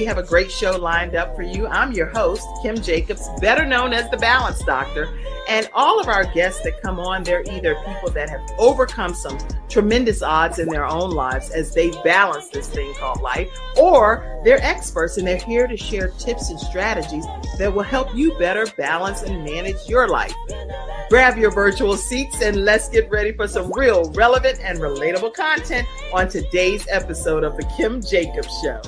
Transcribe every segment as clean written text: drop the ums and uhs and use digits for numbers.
We have a great show lined up for you. I'm your host, Kim Jacobs, better known as the Balance Doctor. And all of our guests that come on, they're either people that have overcome some tremendous odds in their own lives as they balance this thing called life, or they're experts and they're here to share tips and strategies that will help you better balance and manage your life. Grab your virtual seats and let's get ready for some real relevant and relatable content on today's episode of The Kim Jacobs Show.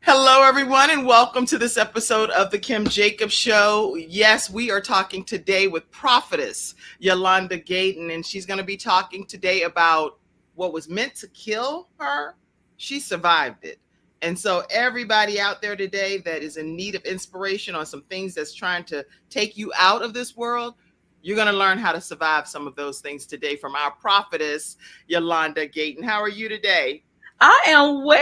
Hello, everyone, and welcome to this episode of The Kim Jacobs Show. Yes, we are talking today with prophetess Yolanda Gayton, and she's going to be talking today about what was meant to kill her. She survived it. And so everybody out there today that is in need of inspiration on some things that's trying to take you out of this world, you're going to learn how to survive some of those things today from our prophetess Yolanda Gayton. How are you today? I am well.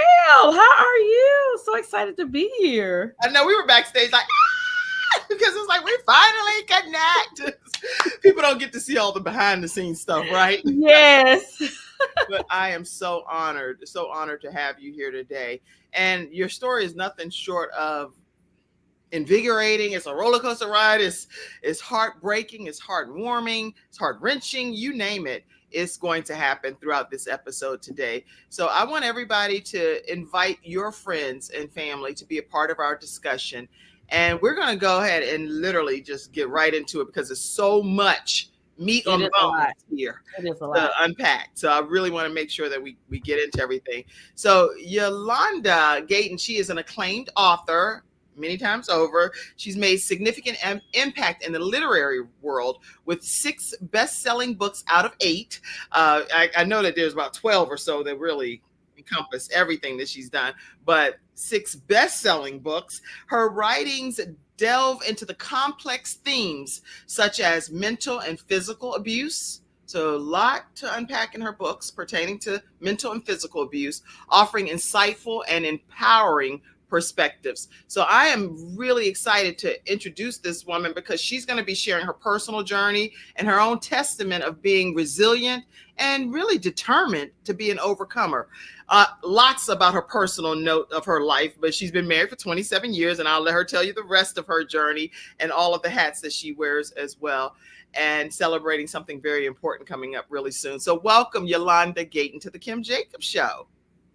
How are you? So excited to be here. I know we were backstage like, because it's like we finally connect. People don't get to see all the behind the scenes stuff, right? Yes. But I am so honored to have you here today. And your story is nothing short of invigorating. It's a roller coaster ride. It's heartbreaking. It's heartwarming. It's heart-wrenching. You name it. It's going to happen throughout this episode today. So I want everybody to invite your friends and family to be a part of our discussion. And we're going to go ahead and literally just get right into it because there's so much meat on the bone here to unpack. So I really want to make sure that we get into everything. So Yolanda Gayton, she is an acclaimed author many times over. She's made significant impact in the literary world with 6 best-selling books out of 8. I know that there's about 12 or so that really encompass everything that she's done, but 6 best-selling books. Her writings delve into the complex themes such as mental and physical abuse. So a lot to unpack in her books pertaining to mental and physical abuse, offering insightful and empowering perspectives. So I am really excited to introduce this woman because she's going to be sharing her personal journey and her own testament of being resilient and really determined to be an overcomer. Lots about her personal note of her life, but she's been married for 27 years, and I'll let her tell you the rest of her journey and all of the hats that she wears as well, and celebrating something very important coming up really soon. So welcome, Yolanda Gayton, to the Kim Jacobs Show.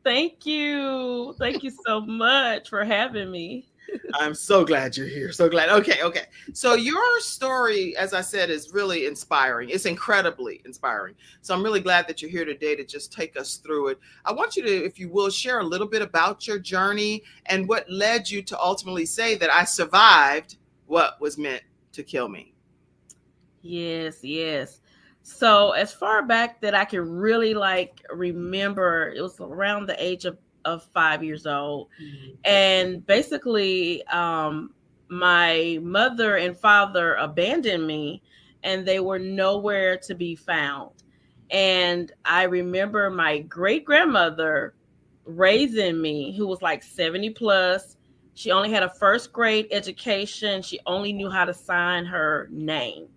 Thank you. Thank you so much for having me. I'm so glad you're here. So glad. Okay. So your story, as I said, is really inspiring. It's incredibly inspiring. So I'm really glad that you're here today to just take us through it. I want you to, if you will, share a little bit about your journey and what led you to ultimately say that I survived what was meant to kill me. Yes. So as far back that I can really remember, it was around the age of 5 years old. Mm-hmm. And basically, my mother and father abandoned me and they were nowhere to be found. And I remember my great grandmother raising me, who was like 70 plus. She only had a first grade education. She only knew how to sign her name.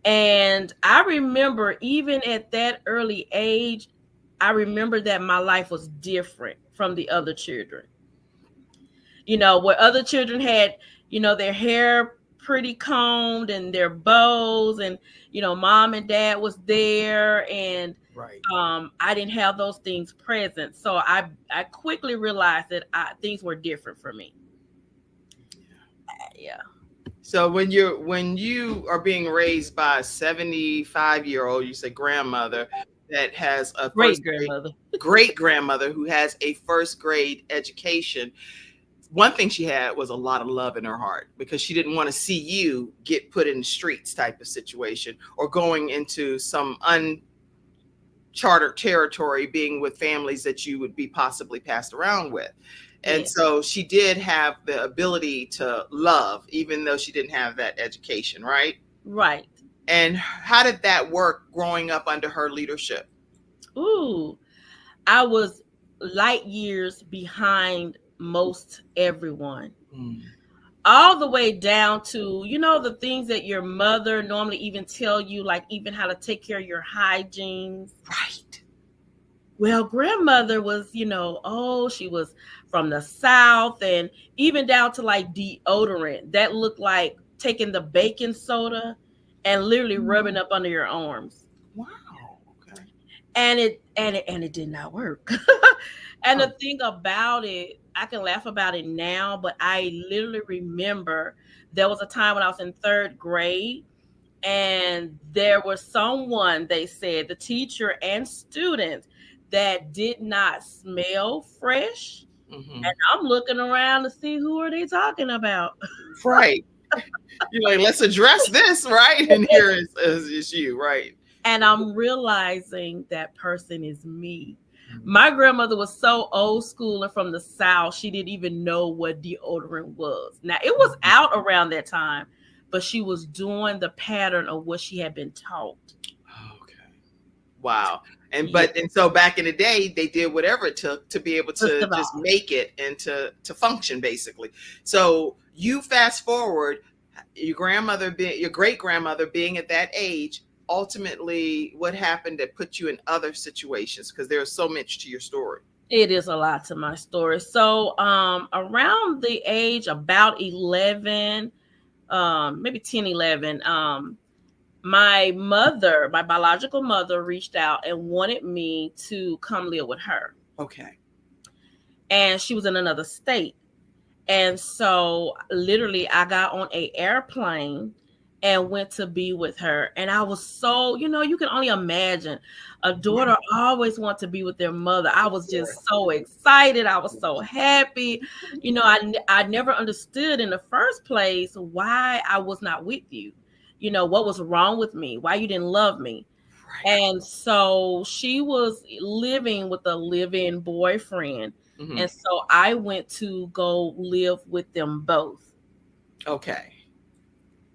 And I remember even at that early age, I remember that my life was different from the other children. You know, where other children had, their hair pretty combed and their bows and, mom and dad was there. And right. I didn't have those things present. So I quickly realized that things were different for me. Yeah. So when you are being raised by a 75-year-old, you say grandmother that has a great grandmother who has a first grade education. One thing she had was a lot of love in her heart because she didn't want to see you get put in the streets type of situation or going into some uncharted territory, being with families that you would be possibly passed around with. And so she did have the ability to love, even though she didn't have that education, right? Right. And how did that work growing up under her leadership? Ooh, I was light years behind most everyone. all the way down to, the things that your mother normally even tell you, like even how to take care of your hygiene. Right. Well, grandmother was, she was from the South, and even down to like deodorant that looked like taking the baking soda and literally rubbing up under your arms. Wow. Okay. And it did not work. And the thing about it, I can laugh about it now, but I literally remember there was a time when I was in 3rd grade, and there was someone, they said, the teacher and students, that did not smell fresh. Mm-hmm. And I'm looking around to see who are they talking about. Right. You're like, let's address this, right? And here is you, right? And I'm realizing that person is me. My grandmother was so old school and from the South, she didn't even know what deodorant was. Now, it was out around that time, but she was doing the pattern of what she had been taught. Okay. Wow. And so back in the day, they did whatever it took to be able to just make it and to function, basically. So you fast forward, your great grandmother being at that age, ultimately what happened that put you in other situations? Because there's so much to your story. It is a lot to my story. So around the age about 11, maybe 10, 11, my biological mother reached out and wanted me to come live with her. Okay. And she was in another state. And so literally I got on an airplane and went to be with her. And I was so, you can only imagine a daughter always wants to be with their mother. I was just so excited. I was so happy. I never understood in the first place why I was not with you. What was wrong with me? Why you didn't love me? Right. And so she was living with a live-in boyfriend. Mm-hmm. And so I went to go live with them both. Okay.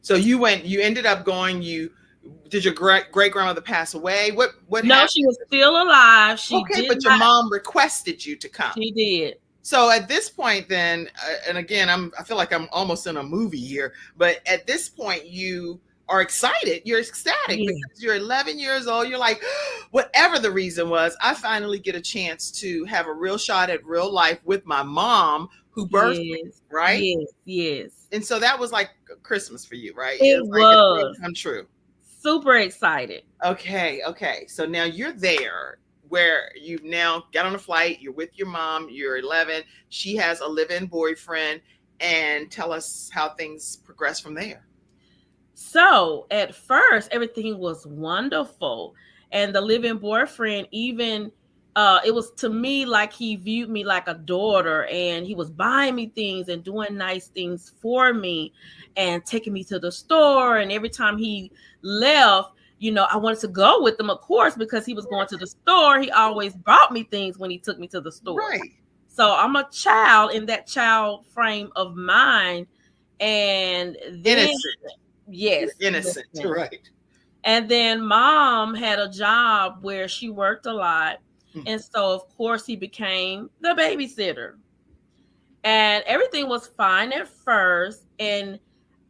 So you ended up going, did your great grandmother pass away? What No, happened? She was still alive. Your mom requested you to come. She did. So at this point then, and again, I feel like I'm almost in a movie here, but at this point you are excited. You're ecstatic because you're 11 years old. You're like, whatever the reason was, I finally get a chance to have a real shot at real life with my mom who birthed me, right? Yes. And so that was like Christmas for you, right? It was. Like come true. Super excited. Okay. So now you're there where you've now got on a flight. You're with your mom. You're 11. She has a live-in boyfriend. And tell us how things progress from there. So at first, everything was wonderful. And the live-in boyfriend, even it was to me like he viewed me like a daughter, and he was buying me things and doing nice things for me and taking me to the store. And every time he left, I wanted to go with him, of course, because he was going to the store. He always brought me things when he took me to the store. Right. So I'm a child in that child frame of mind. And then, innocent. Yes. You're innocent. Right. And then mom had a job where she worked a lot. And so, of course, he became the babysitter. And everything was fine at first. And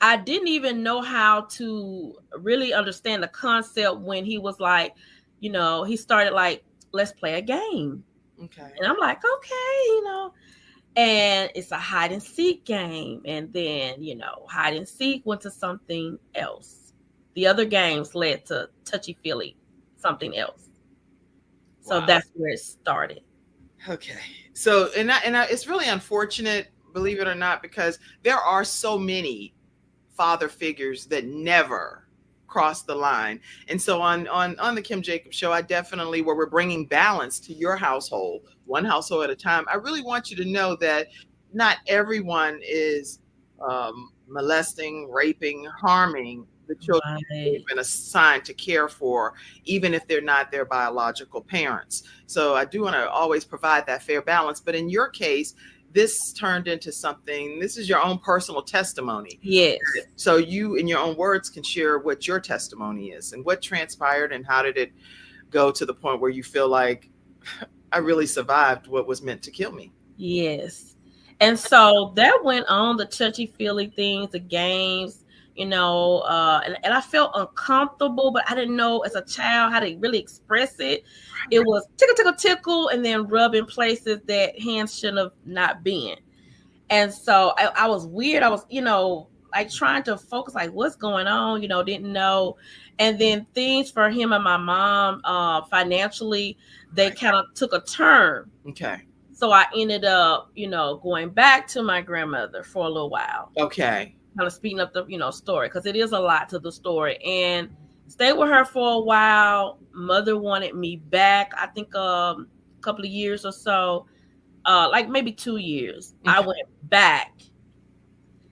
I didn't even know how to really understand the concept when he was like, he started like, let's play a game. Okay. And I'm like, okay, and it's a hide and seek game. And then, hide and seek went to something else. The other games led to touchy-feely, something else. So that's where it started. Okay. So, and it's really unfortunate, believe it or not, because there are so many father figures that never cross the line. And so on the Kim Jacobs Show, I definitely, where we're bringing balance to your household, one household at a time, I really want you to know that not everyone is molesting, raping, harming the children they've been assigned to care for, even if they're not their biological parents. So I do want to always provide that fair balance. But in your case, this turned into something, this is your own personal testimony. Yes. So you, in your own words, can share what your testimony is and what transpired and how did it go to the point where you feel like I really survived what was meant to kill me. Yes. And so that went on, the touchy-feely things, the games, and I felt uncomfortable, but I didn't know as a child how to really express it. It was tickle, tickle, tickle, and then rub in places that hands shouldn't have not been. And so I was weird. I was, like trying to focus, like what's going on, didn't know. And then things for him and my mom, financially, they kind of took a turn. Okay. So I ended up, going back to my grandmother for a little while. Okay. Kind of speeding up the, story, because it is a lot to the story. And stayed with her for a while. Mother wanted me back, I think a couple of years or so. Like maybe 2 years. Okay. I went back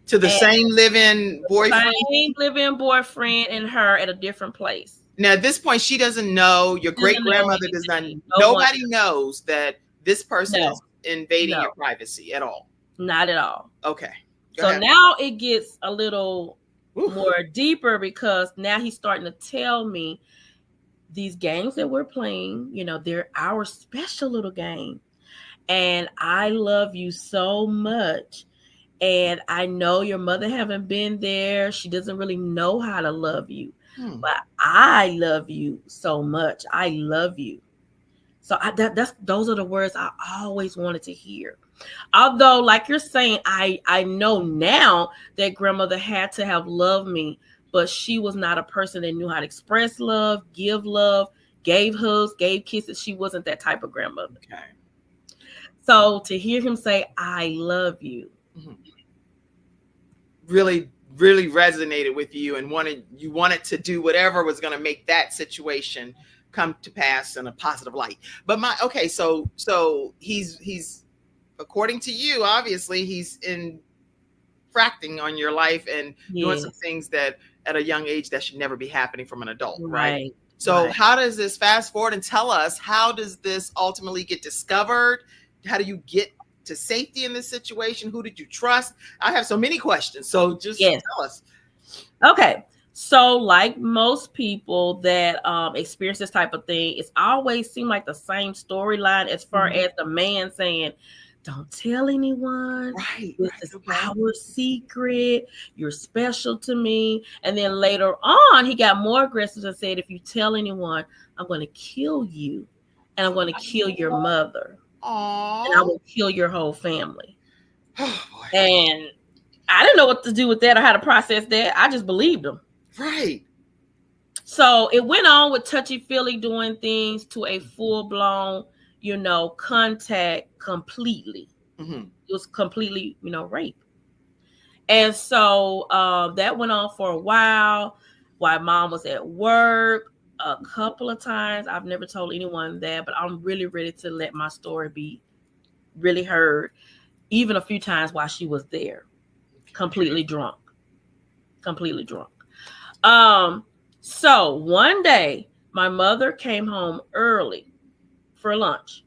to the same living boyfriend. Same living boyfriend and her at a different place. Now at this point, she doesn't know. Your great grandmother does not. Nobody knows that this person is invading your privacy at all. Not at all. Okay. Go ahead. Now it gets a little more deeper, because now he's starting to tell me these games that we're playing. They're our special little game. And I love you so much. And I know your mother haven't been there. She doesn't really know how to love you. But I love you so much. I love you. So those are the words I always wanted to hear. Although, like you're saying, I know now that grandmother had to have loved me, but she was not a person that knew how to express love, give love, gave hugs, gave kisses. She wasn't that type of grandmother. Okay. So to hear him say, I love you, really, really resonated with you, and you wanted to do whatever was going to make that situation come to pass in a positive light. But so he's according to you, obviously he's infracting on your life and doing some things that at a young age that should never be happening from an adult, right? So how does this, fast forward and tell us, how does this ultimately get discovered? How do you get to safety in this situation? Who did you trust? I have so many questions. So just tell us. Okay. So like most people that experience this type of thing, it's always seemed like the same storyline, as far as the man saying, don't tell anyone. Right. This is our secret. You're special to me. And then later on, he got more aggressive and said, if you tell anyone, I'm going to kill you, and I'm going to kill your mother. Aww. And I will kill your whole family. And I didn't know what to do with that or how to process that. I just believed him. Right. So it went on with touchy-feely doing things to a full-blown, contact completely. It was completely, rape. And so that went on for a while mom was at work. A couple of times. I've never told anyone that, but I'm really ready to let my story be really heard, even a few times while she was there, completely drunk. So one day my mother came home early for lunch,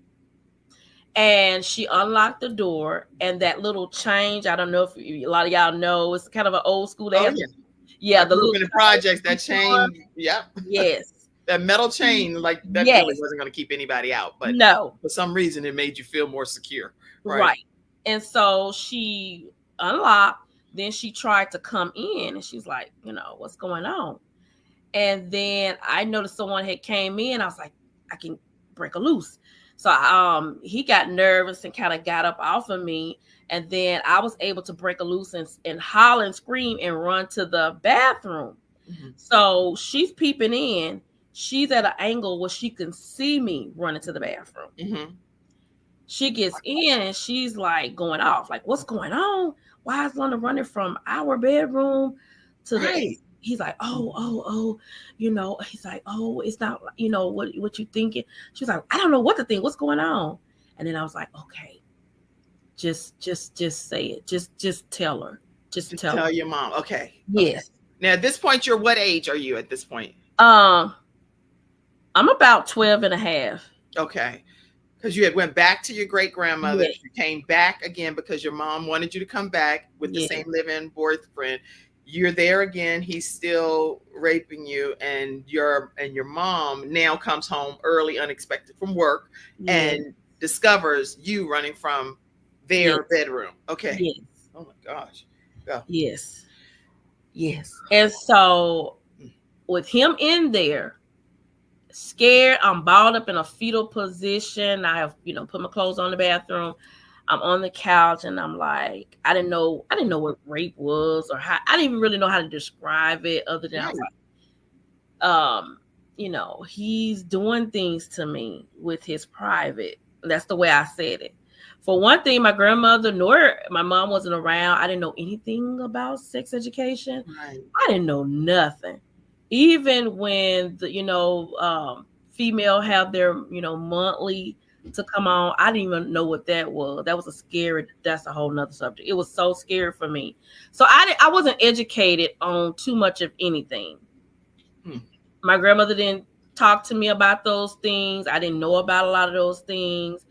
and she unlocked the door, and that little change, I don't know if a lot of y'all know, it's kind of an old school. The little in the projects, that chain. Yep. Yes. That metal chain, like that really wasn't going to keep anybody out, but for some reason it made you feel more secure. Right. And so she unlocked, then she tried to come in, and she's like, what's going on? And then I noticed someone had came in. I was like, I can break her loose. So he got nervous and kind of got up off of me. And then I was able to break her loose and holler and scream and run to the bathroom. So she's peeping in. She's at an angle where she can see me running to the bathroom. She gets in and she's like going off, like, what's going on? Why is London running from our bedroom to the... He's like, oh, he's like, oh, it's not, what you thinking? She was like, I don't know what to think. What's going on? And then I was like, okay, just say it. Just tell her. Just tell your mom. Okay. Yes. Now at this point, you're what age are you at this point? I'm about 12 and a half. Okay. Because you had went back to your great grandmother. You came back again because your mom wanted you to come back with the same living boyfriend. You're there again. He's still raping you, and your mom now comes home early, unexpected from work, and discovers you running from their bedroom. Okay. Yes. Oh my gosh. Go. Yes. Yes. And so with him in there, scared, I'm balled up in a fetal position. I have, put my clothes on the bathroom. I'm on the couch and I'm like, I didn't know what rape was or how. I didn't even really know how to describe it other than I was like, he's doing things to me with his private. That's the way I said it. For one thing, my grandmother nor my mom wasn't around. I didn't know anything about sex education. Right. I didn't know nothing. Even when the female have their monthly to come on, I didn't even know what that was. That was that's a whole nother subject. It was so scary for me. So I wasn't educated on too much of anything. My grandmother didn't talk to me about those things. I didn't know about a lot of those things.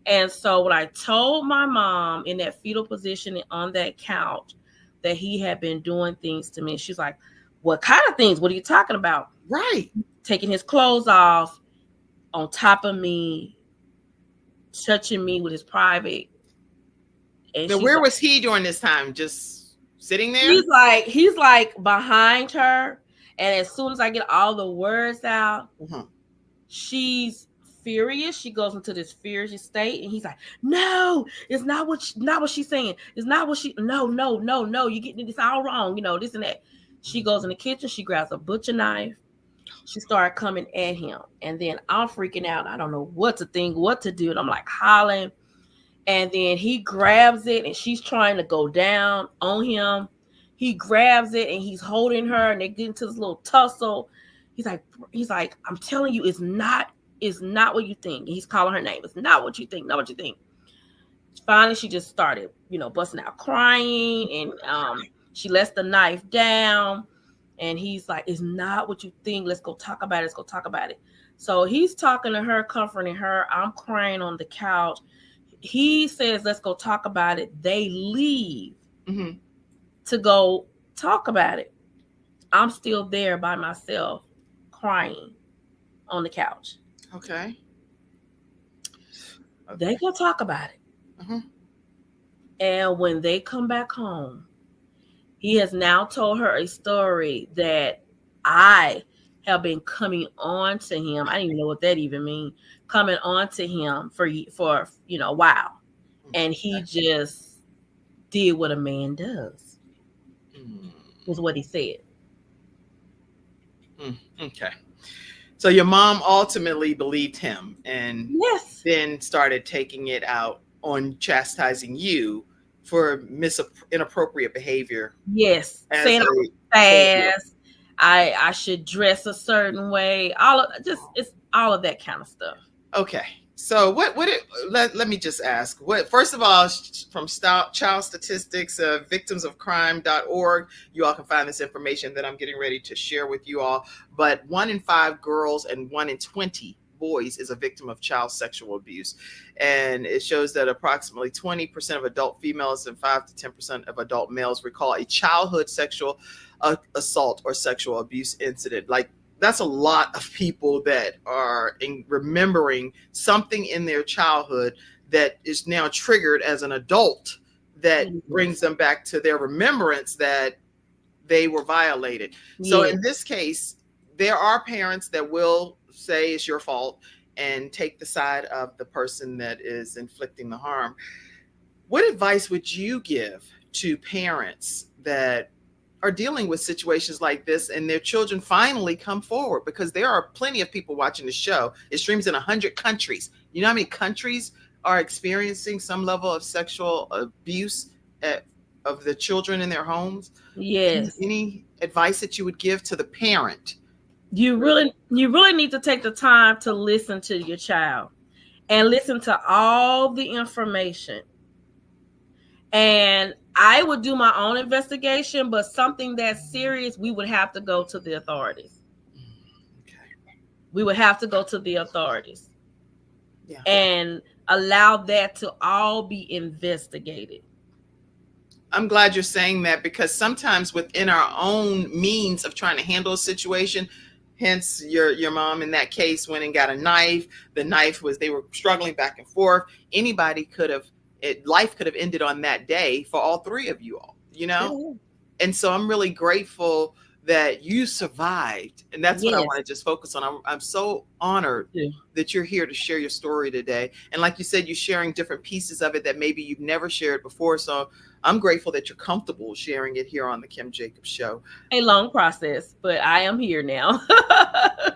And so when I told my mom in that fetal position on that couch that he had been doing things to me, she's like, what kind of things? What are you talking about? Right. Taking his clothes off on top of me, touching me with his private. And so where was he during this time? Just sitting there? He's like behind her. And as soon as I get all the words out, she's furious. She goes into this furious state, and he's like, "No, it's not what she's saying. It's not what she. No, you're getting this all wrong. This and that." She goes in the kitchen. She grabs a butcher knife. She started coming at him, and then I'm freaking out. I don't know what to think, what to do, and I'm like hollering. And then he grabs it, and she's trying to go down on him. He grabs it and he's holding her, and they get into this little tussle. He's like, I'm telling you, it's not what you think. And he's calling her name. It's not what you think, not what you think. Finally, she just started, busting out crying, and she lets the knife down, and he's like, it's not what you think. Let's go talk about it. So he's talking to her, comforting her. I'm crying on the couch. He says, let's go talk about it. They leave. To go talk about it. I'm still there by myself crying on the couch. Okay. They go talk about it. And when they come back home, he has now told her a story that I have been coming on to him. I didn't even know what that even means. Coming on to him for a while. And he just did what a man does. Was what he said. Okay. So your mom ultimately believed him and then started taking it out on chastising you for inappropriate behavior. Yes. Saying I was fast. I should dress a certain way. It's all of that kind of stuff. Okay. So let me just ask, first of all, from child statistics, victimsofcrime.org, you all can find this information that I'm getting ready to share with you all. But 1 in 5 girls and 1 in 20 boys is a victim of child sexual abuse. And it shows that approximately 20% of adult females and 5 to 10% of adult males recall a childhood sexual assault or sexual abuse incident. That's a lot of people that are remembering something in their childhood that is now triggered as an adult that brings them back to their remembrance that they were violated. So in this case, there are parents that will say it's your fault and take the side of the person that is inflicting the harm. What advice would you give to parents that are dealing with situations like this and their children finally come forward? Because there are plenty of people watching the show. It streams in 100 countries. You know how many countries are experiencing some level of sexual abuse of the children in their homes? Yes. Any advice that you would give to the parent? You really need to take the time to listen to your child and listen to all the information. And I would do my own investigation, but something that's serious, we would have to go to the authorities. Okay. We would have to go to the authorities and allow that to all be investigated. I'm glad you're saying that, because sometimes within our own means of trying to handle a situation, hence your mom in that case went and got a knife. The knife they were struggling back and forth. Anybody could have life could have ended on that day for all three of you all, you know? Yeah. And so I'm really grateful that you survived. And that's what I Yes. want to just focus on. I'm so honored Yeah. that you're here to share your story today. And like you said, you're sharing different pieces of it that maybe you've never shared before. So I'm grateful that you're comfortable sharing it here on the Kim Jacobs Show. A long process, but I am here now.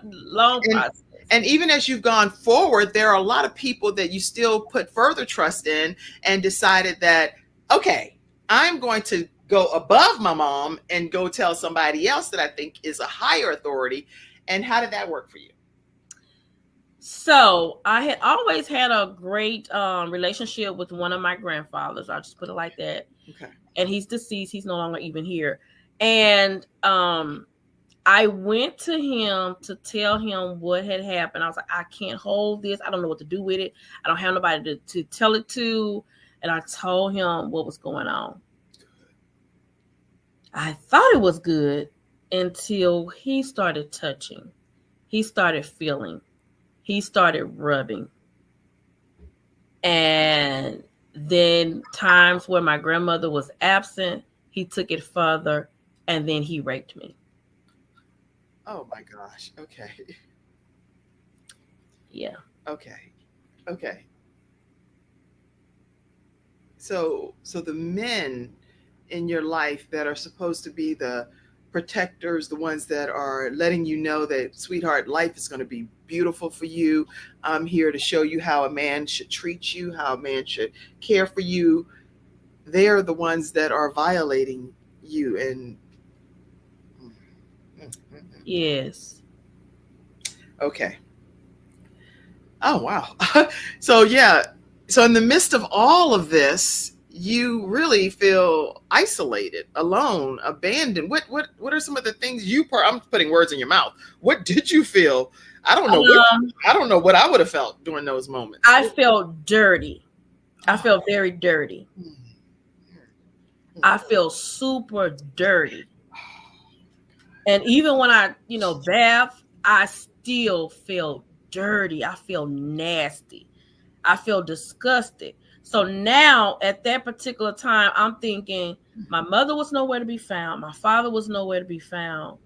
Long process. And even as you've gone forward, there are a lot of people that you still put further trust in and decided that, okay, I'm going to go above my mom and go tell somebody else that I think is a higher authority. And how did that work for you? So I had always had a great relationship with one of my grandfathers. I'll just put it like that. Okay. And he's deceased. He's no longer even here. And I went to him to tell him what had happened. I was like, I can't hold this. I don't know what to do with it. I don't have nobody to tell it to. And I told him what was going on. I thought it was good until he started touching. He started feeling. He started rubbing. And then times where my grandmother was absent, he took it further, and then he raped me. Oh my gosh. Okay. Yeah. Okay. So the men in your life that are supposed to be the protectors, the ones that are letting you know that, sweetheart, life is going to be beautiful for you. I'm here to show you how a man should treat you, how a man should care for you. They are the ones that are violating you. And yes. Okay. Oh, wow. So in the midst of all of this, you really feel isolated, alone, abandoned. What are some of the things I'm putting words in your mouth. What did you feel? I don't know. I don't know what I would have felt during those moments. I felt dirty. I felt very dirty. I feel super dirty. And even when I, bath, I still feel dirty. I feel nasty. I feel disgusted. So now at that particular time, I'm thinking my mother was nowhere to be found. My father was nowhere to be found.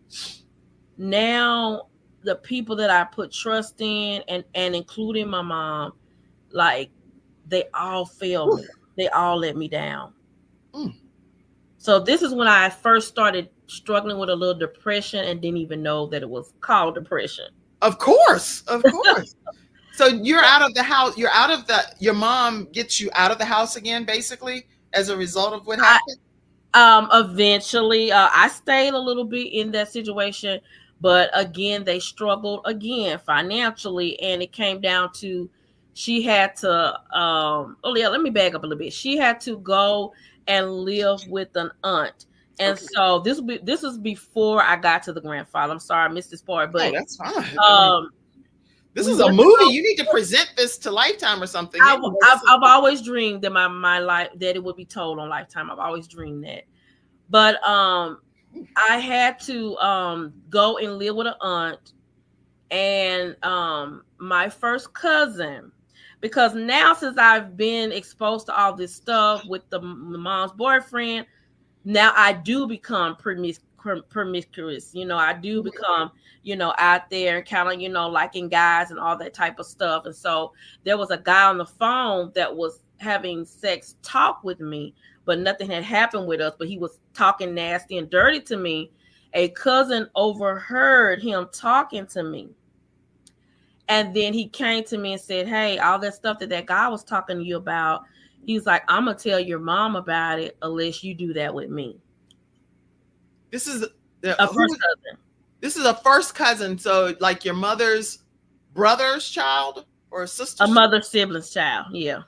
Now the people that I put trust in and including my mom, like they all failed me. They all let me down. So this is when I first started struggling with a little depression and didn't even know that it was called depression. Of course. So you're out of the house. Your mom gets you out of the house again, basically, as a result of what happened? Eventually, I stayed a little bit in that situation, but again, they struggled again financially, and it came down to she had to, let me back up a little bit. She had to go and live with an aunt. And so this is before I got to the grandfather. I'm sorry I missed this part, but that's fine. This is a movie. You need to present this to Lifetime or something. I've always dreamed that my life, that it would be told on Lifetime. I've always dreamed that. But I had to go and live with an aunt and my first cousin, because now since I've been exposed to all this stuff with the mom's boyfriend, now I do become promiscuous. I do become, out there and kind of, liking guys and all that type of stuff. And so there was a guy on the phone that was having sex talk with me, but nothing had happened with us, but he was talking nasty and dirty to me. A cousin overheard him talking to me. And then he came to me and said, hey, all that stuff that guy was talking to you about, he's like, I'm going to tell your mom about it unless you do that with me. This is a first cousin. This is a first cousin. So like your mother's brother's child or sister? A mother's sibling's child. Yeah.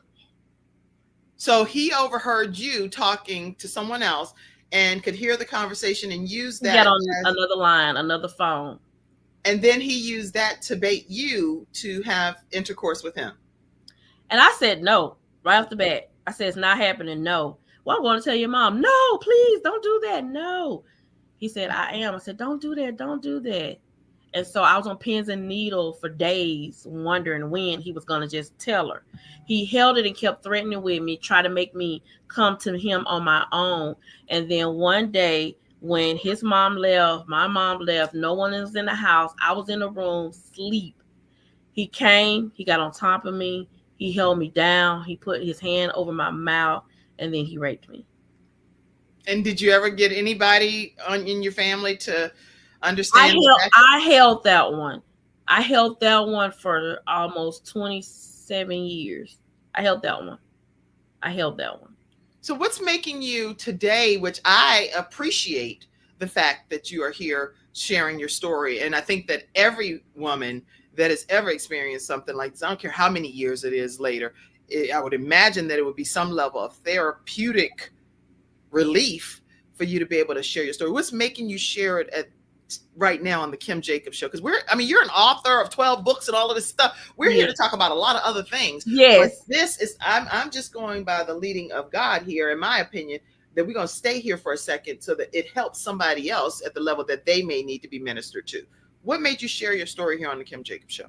So he overheard you talking to someone else and could hear the conversation and use that. Get on another line, another phone. And then he used that to bait you to have intercourse with him. And I said, no, right off the bat. I said, it's not happening. No. Well, I'm going to tell your mom. No, please don't do that. No. He said, I am. I said, don't do that. Don't do that. And so I was on pins and needles for days, wondering when he was going to just tell her. He held it and kept threatening with me, trying to make me come to him on my own. And then one day, when his mom left, my mom left, no one was in the house, I was in the room, sleep. He came, he got on top of me, he held me down, he put his hand over my mouth, and then he raped me. And did you ever get anybody in your family to understand? I held that one. I held that one for almost 27 years. I held that one. So what's making you today, which I appreciate the fact that you are here sharing your story. And I think that every woman that has ever experienced something like this, I don't care how many years it is later, I would imagine that it would be some level of therapeutic relief for you to be able to share your story. What's making you share it right now on the Kim Jacobs Show? Because you're an author of 12 books and all of this stuff. We're here to talk about a lot of other things. Yes. But this is, I'm just going by the leading of God here, in my opinion, that we're going to stay here for a second so that it helps somebody else at the level that they may need to be ministered to. What made you share your story here on the Kim Jacobs Show?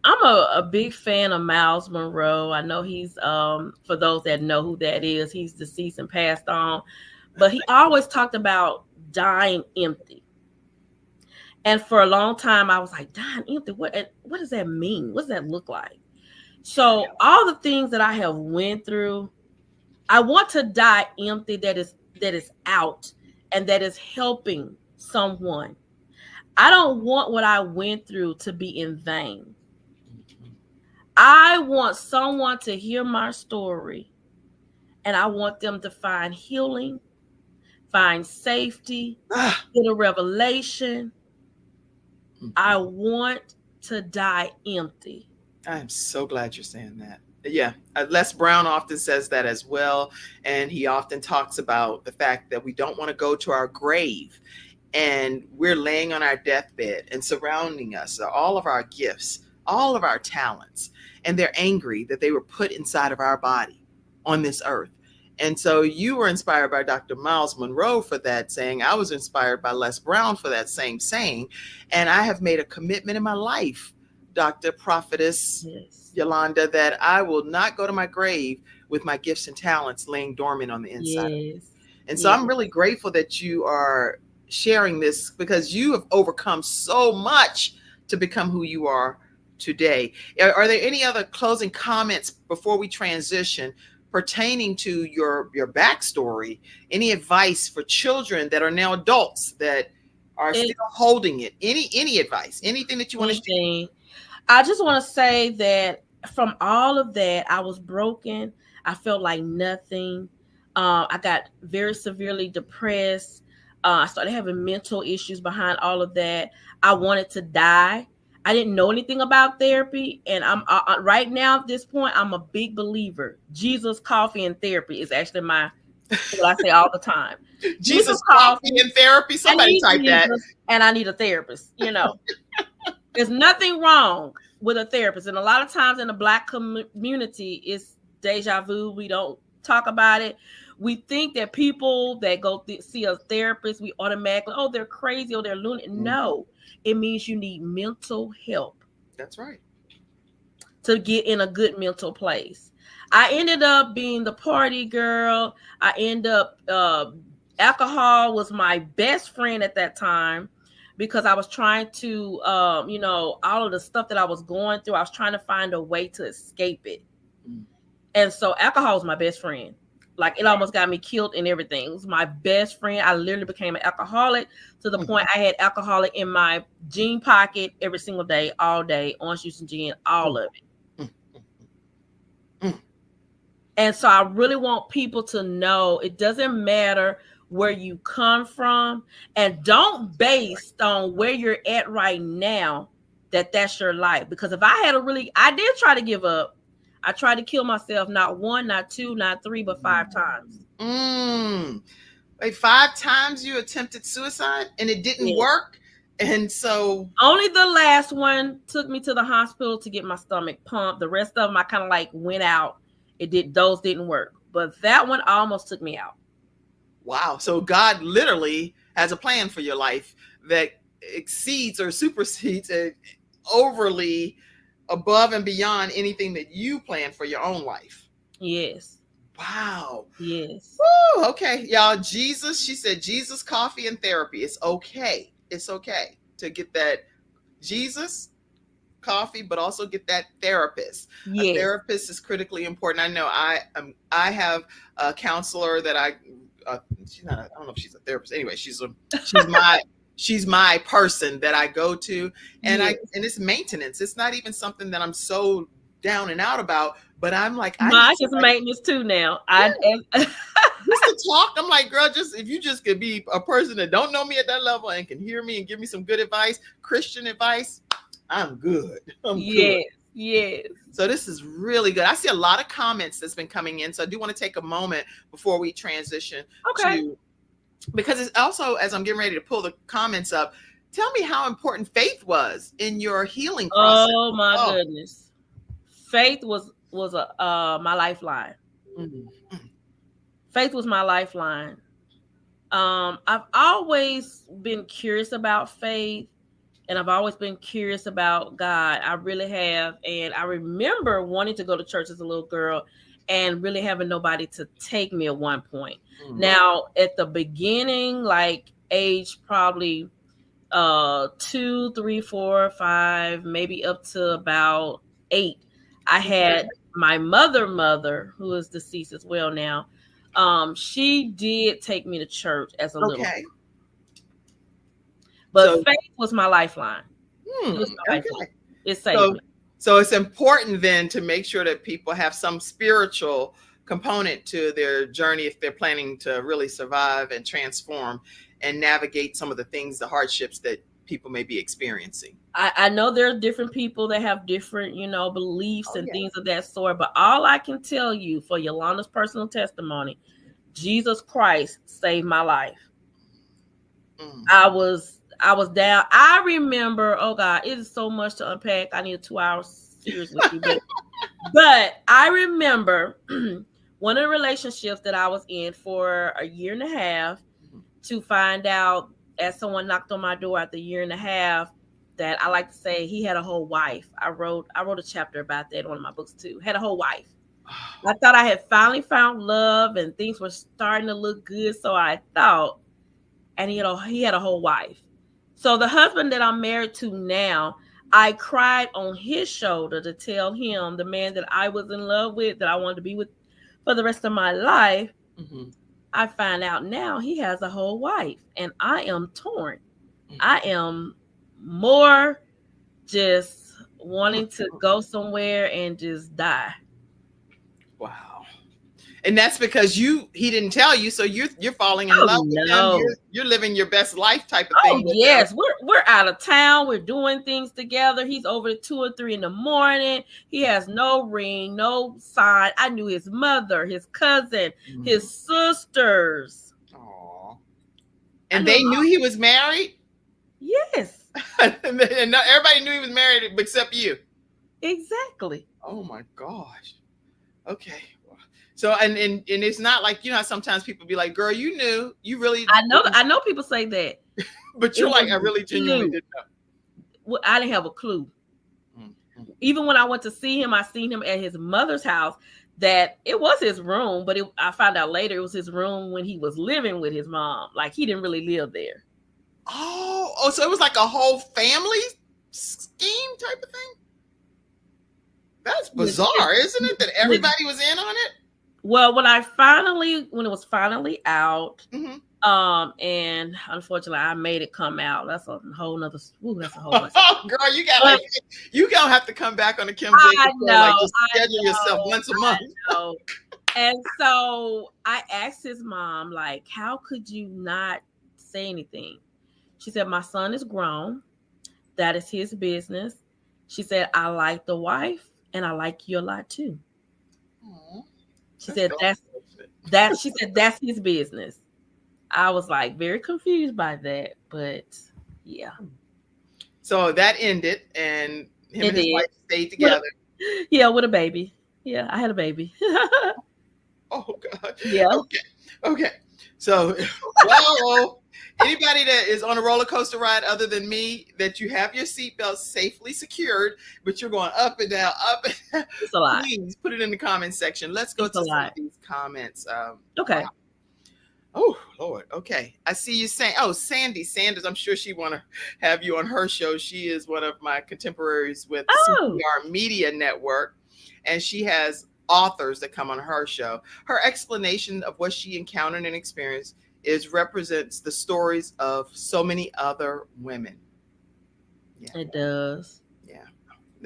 I'm a big fan of Myles Munroe. I know he's, for those that know who that is, he's deceased and passed on. But he always talked about dying empty. And for a long time, I was like, dying empty, what does that mean? What does that look like? So all the things that I have went through, I want to die empty that is out and that is helping someone. I don't want what I went through to be in vain. I want someone to hear my story, and I want them to find healing, find safety, get a revelation. I want to die empty. I'm so glad you're saying that. Yeah, Les Brown often says that as well. And he often talks about the fact that we don't want to go to our grave and we're laying on our deathbed, and surrounding us are all of our gifts, all of our talents. And they're angry that they were put inside of our body on this earth. And so you were inspired by Dr. Myles Munroe for that saying. I was inspired by Les Brown for that same saying. And I have made a commitment in my life, Dr. Prophetess Yolanda, that I will not go to my grave with my gifts and talents laying dormant on the inside. Yes. And so I'm really grateful that you are sharing this, because you have overcome so much to become who you are today. Are there any other closing comments before we transition pertaining to your backstory? Any advice for children that are now adults that are still holding it? Any advice? Anything that you want to share? I just want to say that from all of that, I was broken. I felt like nothing. I got very severely depressed. I started having mental issues behind all of that. I wanted to die. I didn't know anything about therapy. And I'm right now at this point, I'm a big believer. Jesus, coffee, and therapy is actually what I say all the time. Jesus, coffee, and therapy. Somebody type that. And I need a therapist. There's nothing wrong with a therapist. And a lot of times in the Black community, it's deja vu. We don't talk about it. We think that people that go see a therapist, we automatically, they're crazy or they're lunatic. Mm-hmm. No, it means you need mental help. That's right. To get in a good mental place. I ended up being the party girl. I ended up, alcohol was my best friend at that time, because I was trying to, all of the stuff that I was going through, I was trying to find a way to escape it. Mm. And so alcohol was my best friend. Like, it almost got me killed and everything. It was my best friend. I literally became an alcoholic to the point I had alcoholic in my jean pocket every single day, all day, orange juice and gin, all of it. And so I really want people to know it doesn't matter where you come from, and don't based on where you're at right now that's your life. Because if I did try to give up. I tried to kill myself, not one, not two, not three, but 5 times. Wait, 5 times you attempted suicide and it didn't work? And so only the last one took me to the hospital to get my stomach pumped. The rest of them I kind of like went out. Those didn't work. But that one almost took me out. Wow. So God literally has a plan for your life that exceeds or supersedes it overly above and beyond anything that you plan for your own life. Yes. Wow. Yes. Woo, okay, y'all. Jesus, she said, Jesus, coffee, and therapy. It's okay. It's okay to get that Jesus, coffee, but also get that therapist. Yes. A therapist is critically important. I know I have a counselor that she's not, I don't know if she's a therapist. Anyway, she's my person that I go to, and Yes. and it's maintenance. It's not even something that I'm so down and out about, but I'm like, Mine is maintenance too now. Yeah. Just to talk, I'm like, girl, if you just could be a person that don't know me at that level and can hear me and give me some good advice, Christian advice, I'm good. I'm good. Yes. So this is really good. I see a lot of comments that's been coming in. So I do want to take a moment before we transition because it's also, as I'm getting ready to pull the comments up, tell me how important faith was in your healing process. Oh my goodness. Faith was my lifeline. Mm-hmm. Faith was my lifeline. I've always been curious about faith, and I've always been curious about God. I really have. And I remember wanting to go to church as a little girl and really having nobody to take me at one point. Mm-hmm. Now, at the beginning, like age probably 2, 3, 4, 5, maybe up to about 8, I had my mother, who is deceased as well now. She did take me to church as a little girl. But faith was my lifeline. It saved me. So it's important then to make sure that people have some spiritual component to their journey if they're planning to really survive and transform and navigate some of the things, the hardships that people may be experiencing. I know there are different people that have different, beliefs and things of that sort. But all I can tell you for Yolanda's personal testimony, Jesus Christ saved my life. I was down. I remember, oh God, it is so much to unpack. I need a 2-hour series with you. But I remember one of the relationships that I was in for a year and a half to find out, as someone knocked on my door after a year and a half, that I like to say he had a whole wife. I wrote a chapter about that in one of my books too. Had a whole wife. I thought I had finally found love and things were starting to look good. So I thought, and he had a whole wife. So the husband that I'm married to now, I cried on his shoulder to tell him, the man that I was in love with, that I wanted to be with for the rest of my life. Mm-hmm. I find out now he has a whole wife, and I am torn. Mm-hmm. I am more just wanting to go somewhere and just die. Wow. And that's because he didn't tell you, so you're falling in love with him. You're living your best life type of thing. Oh yes, we're out of town. We're doing things together. He's over at 2 or 3 in the morning. He has no ring, no sign. I knew his mother, his cousin, his sisters. Aww. And they knew he was married? Yes. And everybody knew he was married except you. Exactly. Oh my gosh. Okay. So and it's not like, how sometimes people be like, girl, you knew, you really. I know people say that. But you're like, I really genuinely didn't know. Well, I didn't have a clue. Mm-hmm. Even when I went to see him, I seen him at his mother's house, that it was his room, but I found out later it was his room when he was living with his mom. Like he didn't really live there. Oh, so it was like a whole family scheme type of thing? That's bizarre, isn't it? That everybody was in on it? Well, when it was finally out, and unfortunately I made it come out. That's a whole nother. That's a whole. Oh, girl, you gonna have to come back on the Kim Jacobs show. Like, just schedule yourself once a month. And so I asked his mom, like, how could you not say anything? She said, my son is grown. That is his business. She said, I like the wife and I like you a lot too. Aww. She said, that's his business. I was like very confused by that, but yeah. So that ended and him and his wife stayed together. With a baby. Yeah, I had a baby. Oh God. Yeah. Okay. So, well, Anybody that is on a roller coaster ride other than me, that you have your seatbelt safely secured, but you're going up and down, up and down, It's a lot. please put it in the comment section. Let's go It's to a some of lot. these comments. Okay. Wow. Oh, Lord. Okay. I see you saying, oh, Sandy Sanders. I'm sure she want to have you on her show. She is one of my contemporaries with CTR Media Network, and she has authors that come on her show. Her explanation of what she encountered and experienced represents the stories of so many other women. Yeah. It does. Yeah.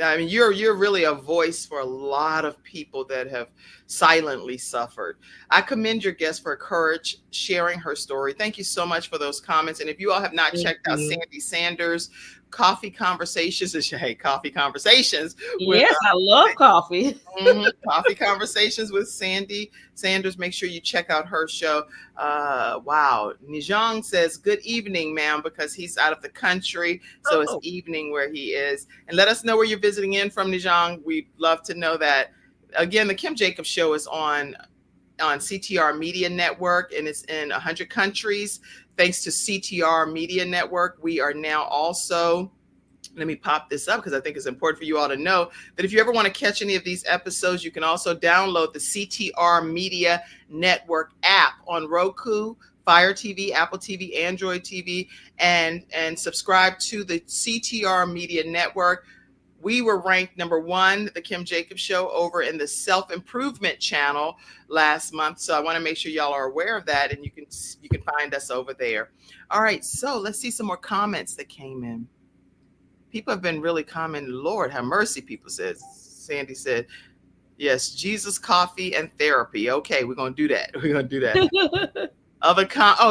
I mean, you're really a voice for a lot of people that have silently suffered. I commend your guest for courage, sharing her story. Thank you so much for those comments. And if you all have not checked out Sandy Sanders' Coffee Conversations, Coffee Conversations. Yes, I love coffee. Coffee Conversations with Sandy Sanders. Make sure you check out her show. Wow. Nijong says, good evening, ma'am, because he's out of the country. So it's evening where he is. And let us know where you're visiting in from, Nijong. We'd love to know that. Again, the Kim Jacobs Show is on CTR Media Network, and it's in 100 countries. Thanks to CTR Media Network, we are now also, let me pop this up because I think it's important for you all to know that if you ever want to catch any of these episodes, you can also download the CTR Media Network app on Roku, Fire TV, Apple TV, Android TV, and subscribe to the CTR Media Network. We were ranked number 1, the Kim Jacobs Show, over in the self-improvement channel last month. So I want to make sure y'all are aware of that, and you can find us over there. All right, so let's see some more comments that came in. People have been really commenting. Lord have mercy, people said. Sandy said, yes, Jesus, coffee, and therapy. Okay, we're going to do that. We're going to do that.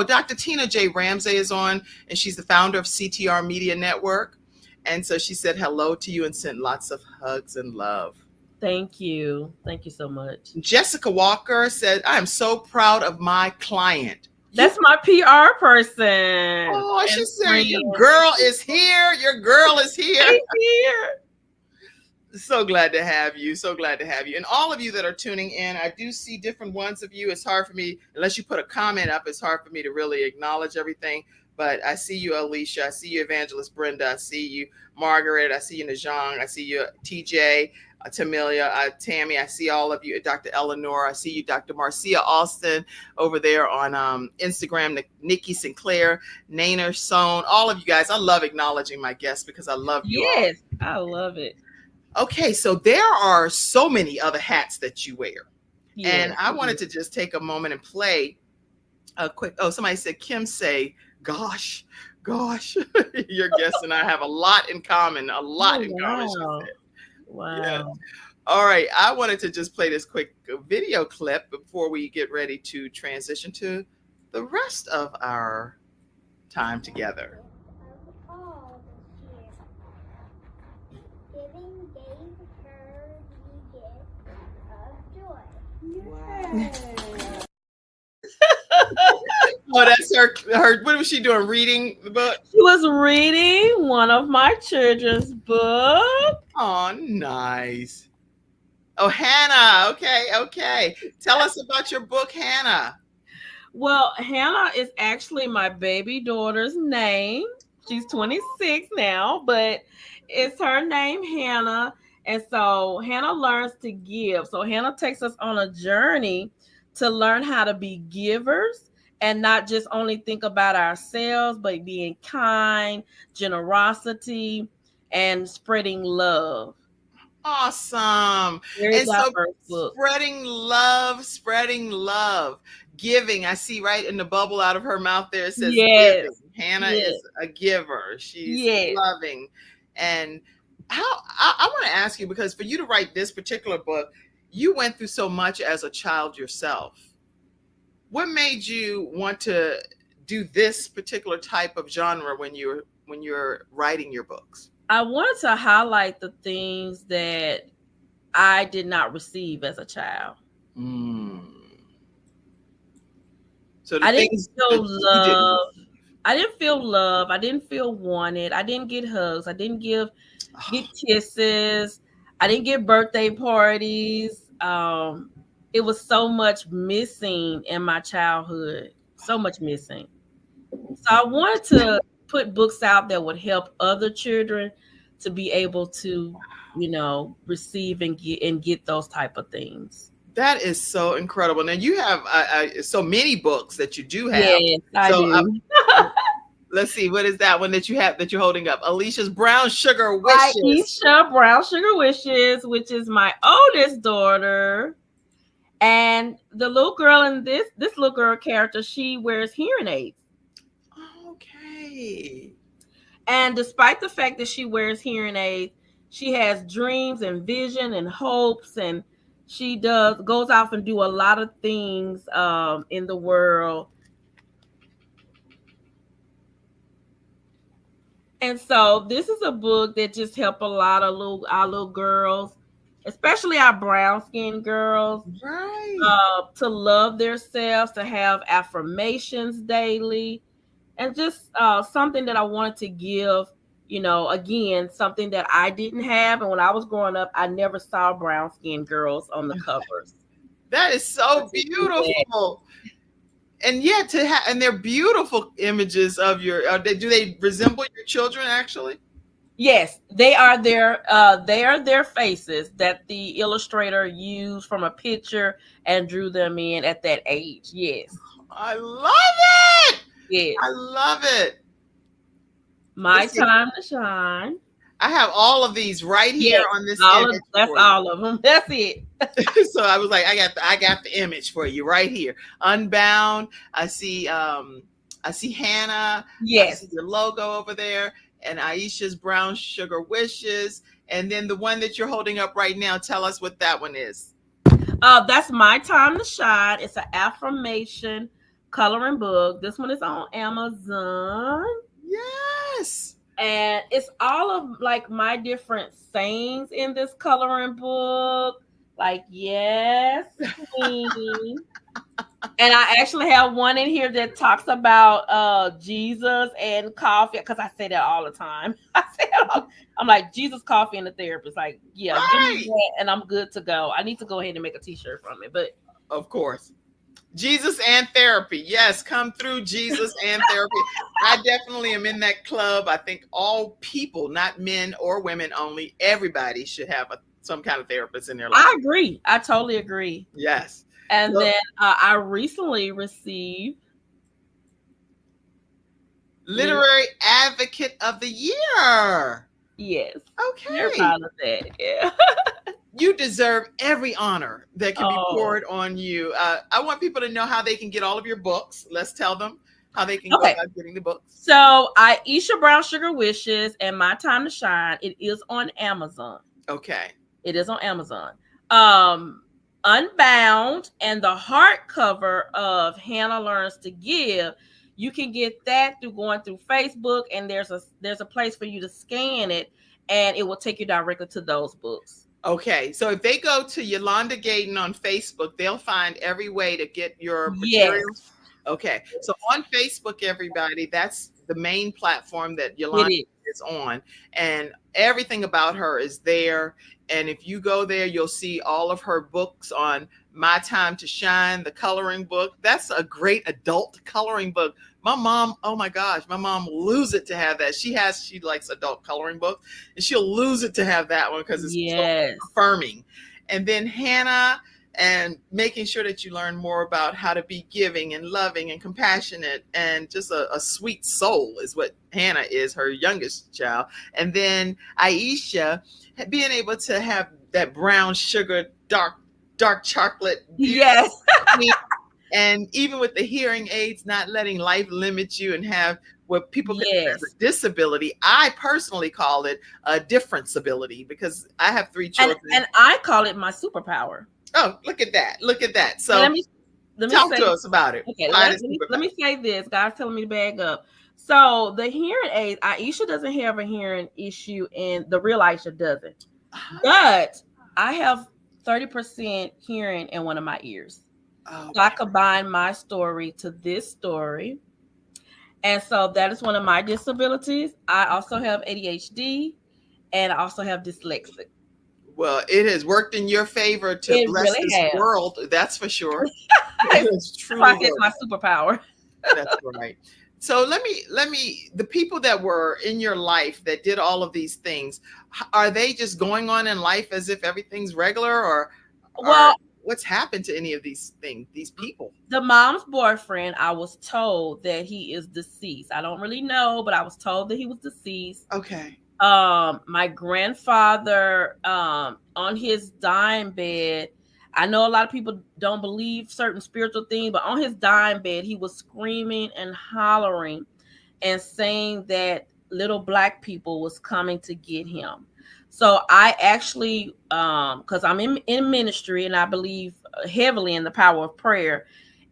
Dr. Tina J. Ramsey is on, and she's the founder of CTR Media Network. And so she said hello to you and sent lots of hugs and love. Thank you. Thank you so much. Jessica Walker said, I'm so proud of my client. That's my PR person. Oh, she said, your girl is here. Your girl is here. She's here. So glad to have you. So glad to have you. And all of you that are tuning in, I do see different ones of you. It's hard for me, unless you put a comment up, it's hard for me to really acknowledge everything. But I see you, Alicia. I see you, Evangelist Brenda. I see you, Margaret. I see you, Najong. I see you, TJ, Tamilia, Tammy. I see all of you, Dr. Eleanor. I see you, Dr. Marcia Austin over there on Instagram, Nikki Sinclair, Nainer Sohn, all of you guys. I love acknowledging my guests because I love you all. Yes, I love it. Okay, so there are so many other hats that you wear. Yes. And I wanted to just take a moment and play a quick, somebody said, Kim say, gosh, your guest and I have a lot in common, common. Wow. Yeah. All right. I wanted to just play this quick video clip before we get ready to transition to the rest of our time together. Giving gave her the gift of joy. Wow. Oh, that's her. What was she doing? Reading the book? She was reading one of my children's books. Oh, nice. Oh, Hannah. Okay. Tell us about your book, Hannah. Well, Hannah is actually my baby daughter's name. She's 26 now, but it's her name, Hannah. And so Hannah learns to give. So Hannah takes us on a journey to learn how to be givers and not just only think about ourselves, but being kind, generosity, and spreading love. Awesome. And so spreading love, giving. I see right in the bubble out of her mouth there, it says yes. Giving. Hannah is a giver. She's loving. And I want to ask you, because for you to write this particular book, you went through so much as a child yourself. What made you want to do this particular type of genre when you're writing your books? I wanted to highlight the things that I did not receive as a child. So I didn't feel love. I didn't feel love. I didn't feel wanted. I didn't get hugs. I didn't get kisses. I didn't get birthday parties. It was so much missing in my childhood. So much missing. So I wanted to put books out that would help other children to be able to, receive and get those type of things. That is so incredible. Now you have so many books that you do have. Yes, I do. Let's see, what is that one that you have that you're holding up? Alicia's Brown Sugar Wishes. Aisha Brown Sugar Wishes, which is my oldest daughter. And the little girl in this little girl character, she wears hearing aids. Okay. And despite the fact that she wears hearing aids, she has dreams and vision and hopes, and she goes off and do a lot of things in the world. And so this is a book that just helped a lot of our little girls, especially our brown skinned girls, right, to love themselves, to have affirmations daily, and just something that I wanted to give, again, something that I didn't have. And when I was growing up, I never saw brown skinned girls on the covers. That is so beautiful. And yet and they're beautiful images of do they resemble your children actually? Yes, they are their faces that the illustrator used from a picture and drew them in at that age. Yes. I love it. Yes. I love it. My Time to Shine. I have all of these right here on this image. That's all of them. That's it. So I was like, I got the image for you right here. Unbound. I see Hannah. Yes. I see your logo over there, and Aisha's Brown Sugar Wishes. And then the one that you're holding up right now, tell us what that one is. That's My Time to Shine. It's an affirmation coloring book. This one is on Amazon. Yes. And it's all of like my different sayings in this coloring book. Like, yes, queen. And I actually have one in here that talks about Jesus and coffee, because I say that all the time. I'm like, Jesus, coffee, and the therapist. Like, yeah, right. Give me that and I'm good to go. I need to go ahead and make a t-shirt from it. But of course. Jesus and therapy. Yes, come through Jesus and therapy. I definitely am in that club. I think all people, not men or women only, everybody should have some kind of therapist in their life. I agree. I totally agree. Yes. And then I recently received Literary Advocate of the Year. Yes. Okay. You're proud of that. Yeah. You deserve every honor that can be poured on you. I want people to know how they can get all of your books. Let's tell them how they can go about getting the books. So Aisha Brown Sugar Wishes and My Time to Shine. It is on Amazon. Okay. It is on Amazon. Unbound and the hardcover of Hannah Learns to Give. You can get that through going through Facebook, and there's a place for you to scan it, and it will take you directly to those books. Okay, so if they go to Yolanda Gayden on Facebook, they'll find every way to get your materials. Yes. Okay, so on Facebook, everybody, that's the main platform that Yolanda is on, and everything about her is there. And if you go there, you'll see all of her books on My Time to Shine, the coloring book. That's a great adult coloring book. My mom, oh my gosh, my mom will lose it to have that. She likes adult coloring books, and she'll lose it to have that one because it's so affirming. And then Hannah, and making sure that you learn more about how to be giving and loving and compassionate and just a sweet soul is what Hannah is, her youngest child. And then Aisha, being able to have that brown sugar, dark chocolate. Yes. And even with the hearing aids, not letting life limit you and have what people consider a disability. I personally call it a difference ability because I have 3 children. And I call it my superpower. Oh, look at that. Look at that. So let me talk to us about it. Okay, let me say this. God's telling me to bag up. So the hearing aids, Aisha doesn't have a hearing issue, and the real Aisha doesn't. But I have 30% hearing in one of my ears. Oh, so I combine my story to this story. And so that is one of my disabilities. I also have ADHD, and I also have dyslexic. Well, it has worked in your favor to bless this world. That's for sure. It's truly my superpower. That's right. So let me the people that were in your life that did all of these things, are they just going on in life as if everything's regular, or Well, what's happened to any of these things, these people? the mom's boyfriend, I was told that he is deceased. I don't really know, but I was told that he was deceased. Okay. My grandfather, on his dying bed, I know a lot of people don't believe certain spiritual things, but on his dying bed, he was screaming and hollering and saying that little black people was coming to get him. So I actually, because I'm in ministry and I believe heavily in the power of prayer,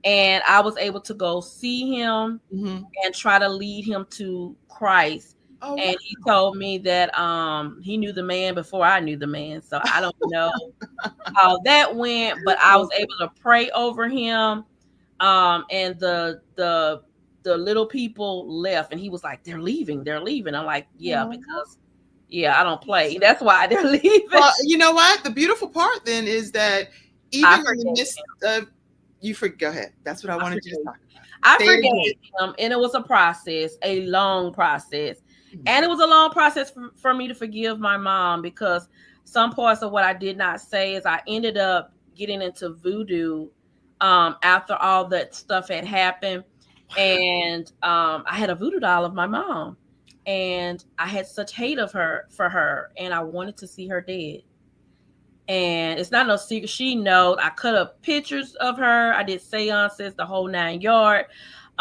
and I was able to go see him Mm-hmm. and try to lead him to Christ. Oh, And he told me that he knew the man before I knew the man. So I don't know how that went, but I was able to pray over him. And the little people left, and he was like, they're leaving. I'm like, yeah, because I don't play. That's why they're leaving. well, you know what? The beautiful part then is that even in the midst of go ahead. That's what I wanted you to talk about. I forgave him, and it was a process, a long process. And it was a long process for me to forgive my mom, because some parts of what I did not say is I ended up getting into voodoo after all that stuff had happened. And I had a voodoo doll of my mom, and I had such hate for her, and I wanted to see her dead. And it's not no secret. She knows. I cut up pictures of her. I did seances, the whole 9 yard.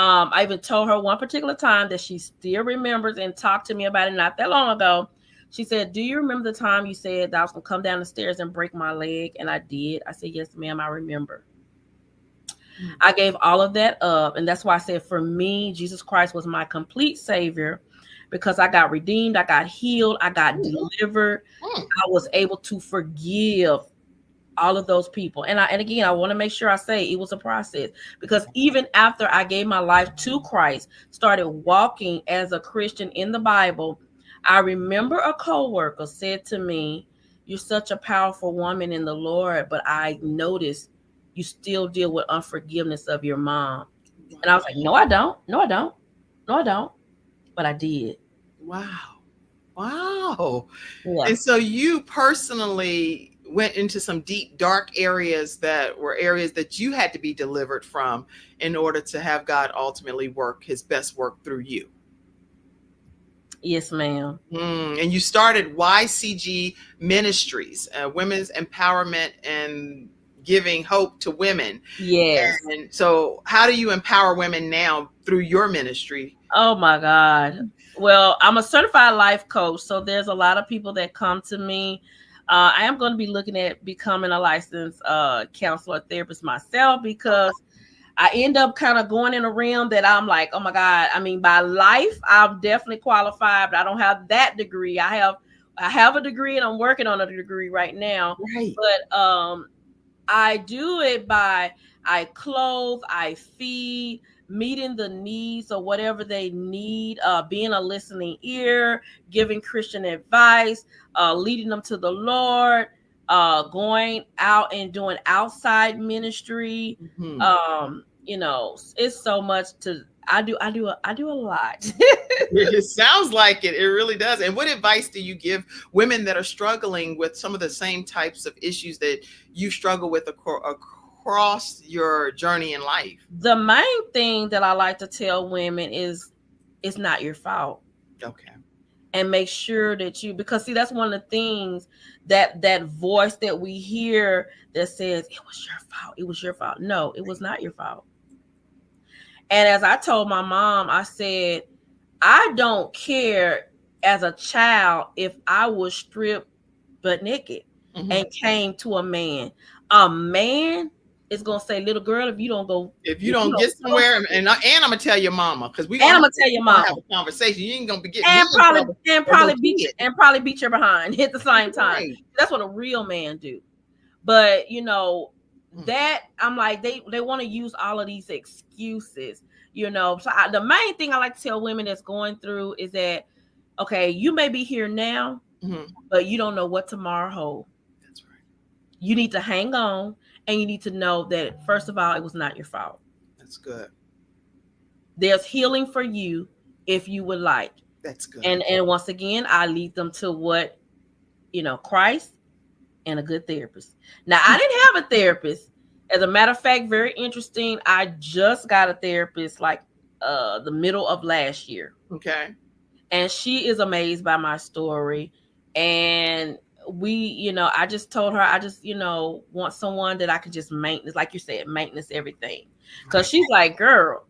I even told her one particular time that she still remembers and talked to me about it not that long ago. She said, do you remember the time you said that I was going to come down the stairs and break my leg? And I did. I said, yes, ma'am, I remember. I gave all of that up. And that's why I said, for me, Jesus Christ was my complete savior, because I got redeemed, I got healed, I got delivered. I was able to forgive all of those people. And again, I want to make sure I say it was a process, because even after I gave my life to Christ, started walking as a Christian in the Bible, I remember a coworker said to me, you're such a powerful woman in the Lord, but I noticed you still deal with unforgiveness of your mom. And I was like, no, I don't. But I did. Wow. Yeah. And so you personally went into some deep, dark areas that were areas that you had to be delivered from in order to have God ultimately work his best work through you. Yes, ma'am. And you started YCG Ministries, Women's Empowerment and Giving Hope to Women. Yes. And so how do you empower women now through your ministry? Oh my God. Well, I'm a certified life coach, so there's a lot of people that come to me. I am going to be looking at becoming a licensed counselor therapist myself, because I end up kind of going in a realm that I'm like, oh my God. I mean, by life, I'm definitely qualified, but I don't have that degree. I have a degree, and I'm working on a degree right now. Right. But I do it by I clothe, I feed, meeting the needs of whatever they need, being a listening ear, giving Christian advice, leading them to the Lord, going out and doing outside ministry. It's so much I do a lot. It sounds like it. It really does. And what advice do you give women that are struggling with some of the same types of issues that you struggle with across your journey in life? The main thing that I like to tell women is it's not your fault. Okay. And make sure that because see, that's one of the things that voice that we hear that says it was your fault. No, it was not your fault. And as I told my mom, I said, I don't care as a child if I was stripped butt naked and came to a man. A man is gonna say, little girl, if you don't get somewhere, and I'm gonna tell your mama, because I'm gonna tell your mama, have a conversation. You ain't gonna be getting probably beat your behind at the same time. Right. That's what a real man do. But that I'm like, they want to use all of these excuses, So the main thing I like to tell women that's going through is that, okay, you may be here now, but you don't know what tomorrow holds. That's right. You need to hang on, and you need to know that, first of all, it was not your fault. That's good. there's healing for you if you would like. That's good. And once again, I lead them to what, Christ and a good therapist. Now, I didn't have a therapist. As a matter of fact, very interesting. I just got a therapist like the middle of last year. Okay. And she is amazed by my story. And we, I just told her, I just, want someone that I could just maintenance, like you said, maintenance everything. Because she's like, girl,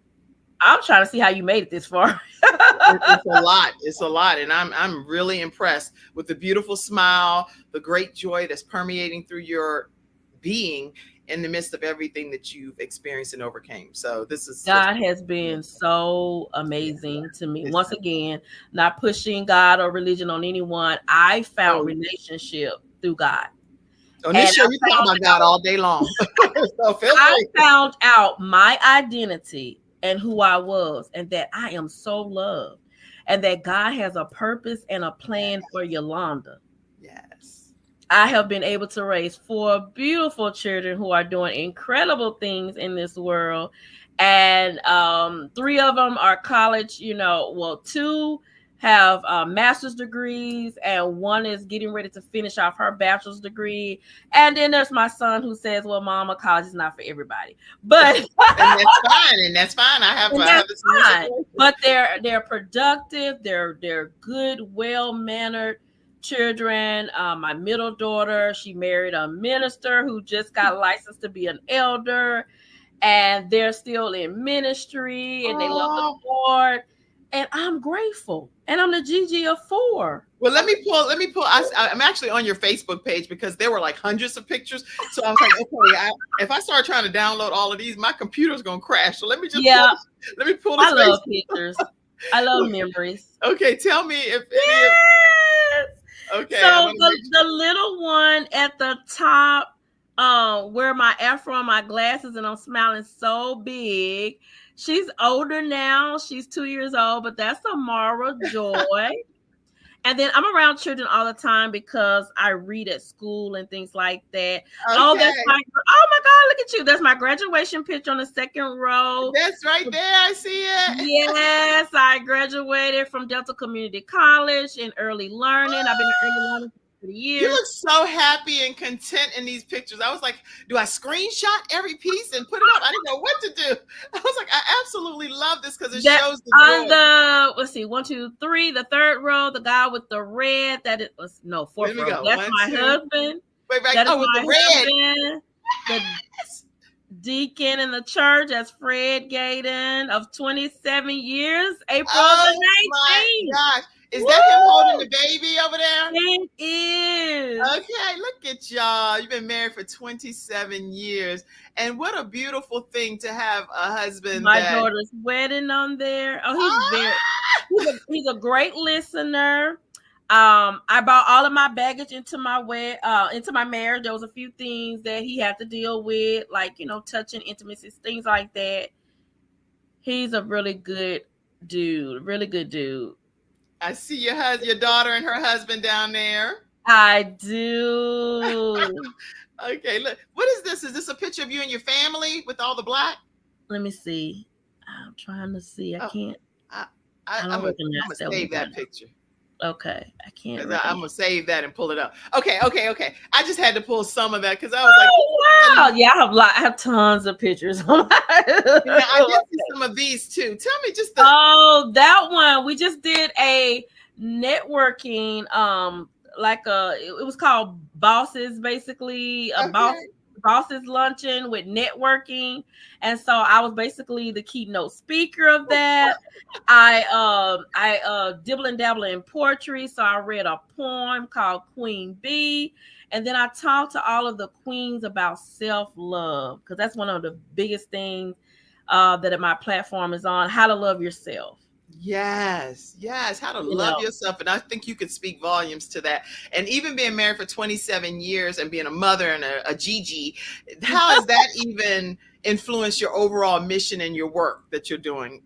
I'm trying to see how you made it this far. It's a lot. It's a lot. And I'm really impressed with the beautiful smile, the great joy that's permeating through your being in the midst of everything that you've experienced and overcame. So this is God has been so amazing to me. Once again, not pushing God or religion on anyone. I found relationship through God. On this show, you talk about God all day long. So I found out my identity and who I was, and that I am so loved, and that God has a purpose and a plan for Yolanda. Yes. I have been able to raise 4 beautiful children who are doing incredible things in this world. And 3 of them are college, 2 have master's degrees, and 1 is getting ready to finish off her bachelor's degree. And then there's my son who says, well, mama, college is not for everybody. But and that's fine. I have fine. But they're productive, they're good, well-mannered children. My middle daughter, she married a minister who just got licensed to be an elder, and they're still in ministry, and they love the Lord. And I'm grateful. And I'm the Gigi of 4. Well, let me pull. I'm actually on your Facebook page because there were like hundreds of pictures. So I was like, okay, if I start trying to download all of these, my computer's gonna crash. So let me just pull this. I love pictures. I love memories. Okay, tell me if okay. So the little one at the top, where my afro and my glasses, and I'm smiling so big. She's older now. She's 2 years old, but that's Amara Joy. And then I'm around children all the time because I read at school and things like that. Okay. Oh my God, look at you. That's my graduation picture on the second row. That's right there. I see it. Yes, I graduated from Delta Community College in early learning. I've been in early learning for years. You look so happy and content in these pictures. I was like, do I screenshot every piece and put it up? I didn't know what to do. I was like, I absolutely love this because it shows the on the, let's see, 1, 2, 3, the third row, the guy with the red, that it was fourth row. That's my husband. Wait, right. That is with the red. The deacon in the church, that's Fred Gaydon of 27 years, April the 19th. My gosh. Is that him holding the baby over there? It is. Okay, look at y'all. You've been married for 27 years. And what a beautiful thing to have a husband. My daughter's wedding on there. Oh, he's a great listener. I brought all of my baggage into my marriage. There was a few things that he had to deal with, like, touching, intimacies, things like that. He's a really good dude. Really good dude. I see your daughter and her husband down there. I do. Okay, look. What is this? Is this a picture of you and your family with all the black? Let me see. I'm trying to see. I can't. I'm gonna save that picture. Okay, I can't. I'm gonna save that and pull it up. Okay. I just had to pull some of that because I was like, wow, yeah, I have tons of pictures. I did see some of these too. Tell me just that one. We just did a networking, it was called Bosses, basically Bosses luncheon with networking, and so I was basically the keynote speaker of that. I dibble and dabble in poetry, so I read a poem called Queen Bee, and then I talked to all of the queens about self-love, because that's one of the biggest things that my platform is on, how to love yourself. Yes, how to love yourself. And I think you could speak volumes to that. And even being married for 27 years and being a mother and a Gigi, how has that even influenced your overall mission and your work that you're doing?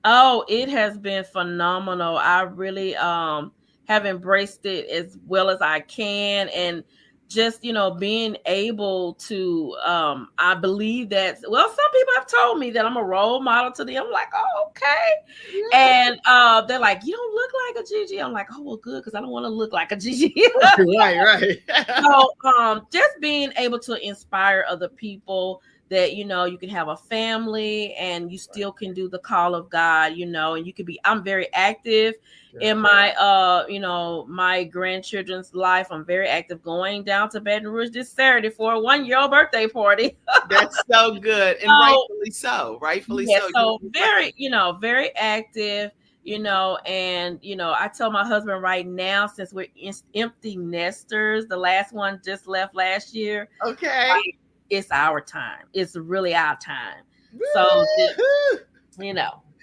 Oh, it has been phenomenal. I really have embraced it as well as I can. And just, being able to, I believe that, well, some people have told me that I'm a role model to them. I'm like, oh, okay. Yeah. And they're like, you don't look like a Gigi. I'm like, oh, well, good, because I don't want to look like a Gigi. Right. So just being able to inspire other people that, you can have a family and you still can do the call of God, and you can be, I'm very active in my, my grandchildren's life. I'm very active, going down to Baton Rouge this Saturday for a 1-year-old birthday party. That's so good. And rightfully so. Rightfully yeah, so. So very, very active, and, I tell my husband right now, since we're empty nesters, the last one just left last year. Okay. It's our time. It's really our time. So,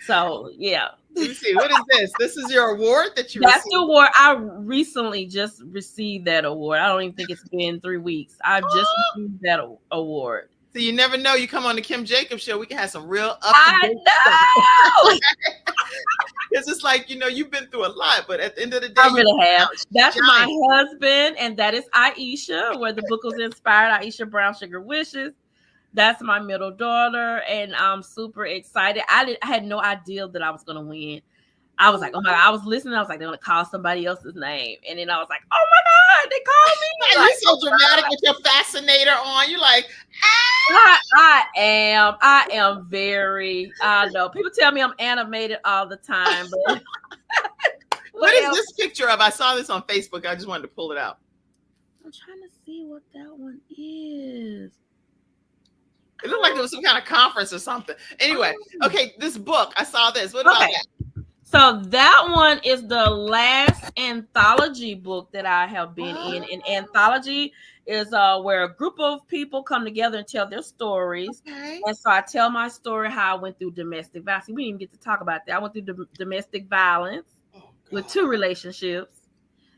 so yeah. Let me see. What is this? This is your award that you That's received? the award. I recently just received that award. I don't even think it's been 3 weeks. I've just received that award. So you never know. You come on the Kim Jacobs show, we can have some real I know. It's just like, you've been through a lot, but at the end of the day, I really have. That's my giant. husband, and that is Aisha, where the book was inspired. Aisha Brown Sugar Wishes. That's my middle daughter, and I'm super excited. I had no idea that I was going to win. I was like, oh my God. I was listening. I was like, they're going to call somebody else's name. And then I was like, oh my God, they called me. You're so dramatic with your fascinator on. You're like, I am very, I know. People tell me I'm animated all the time. But what is this picture of? I saw this on Facebook. I just wanted to pull it out. I'm trying to see what that one is. It looked like there was some kind of conference or something. Anyway, okay, this book, I saw this. What about that? So that one is the last anthology book that I have been in. And anthology is where a group of people come together and tell their stories. Okay. And so I tell my story, how I went through domestic violence. We didn't even get to talk about that. I went through domestic violence with 2 relationships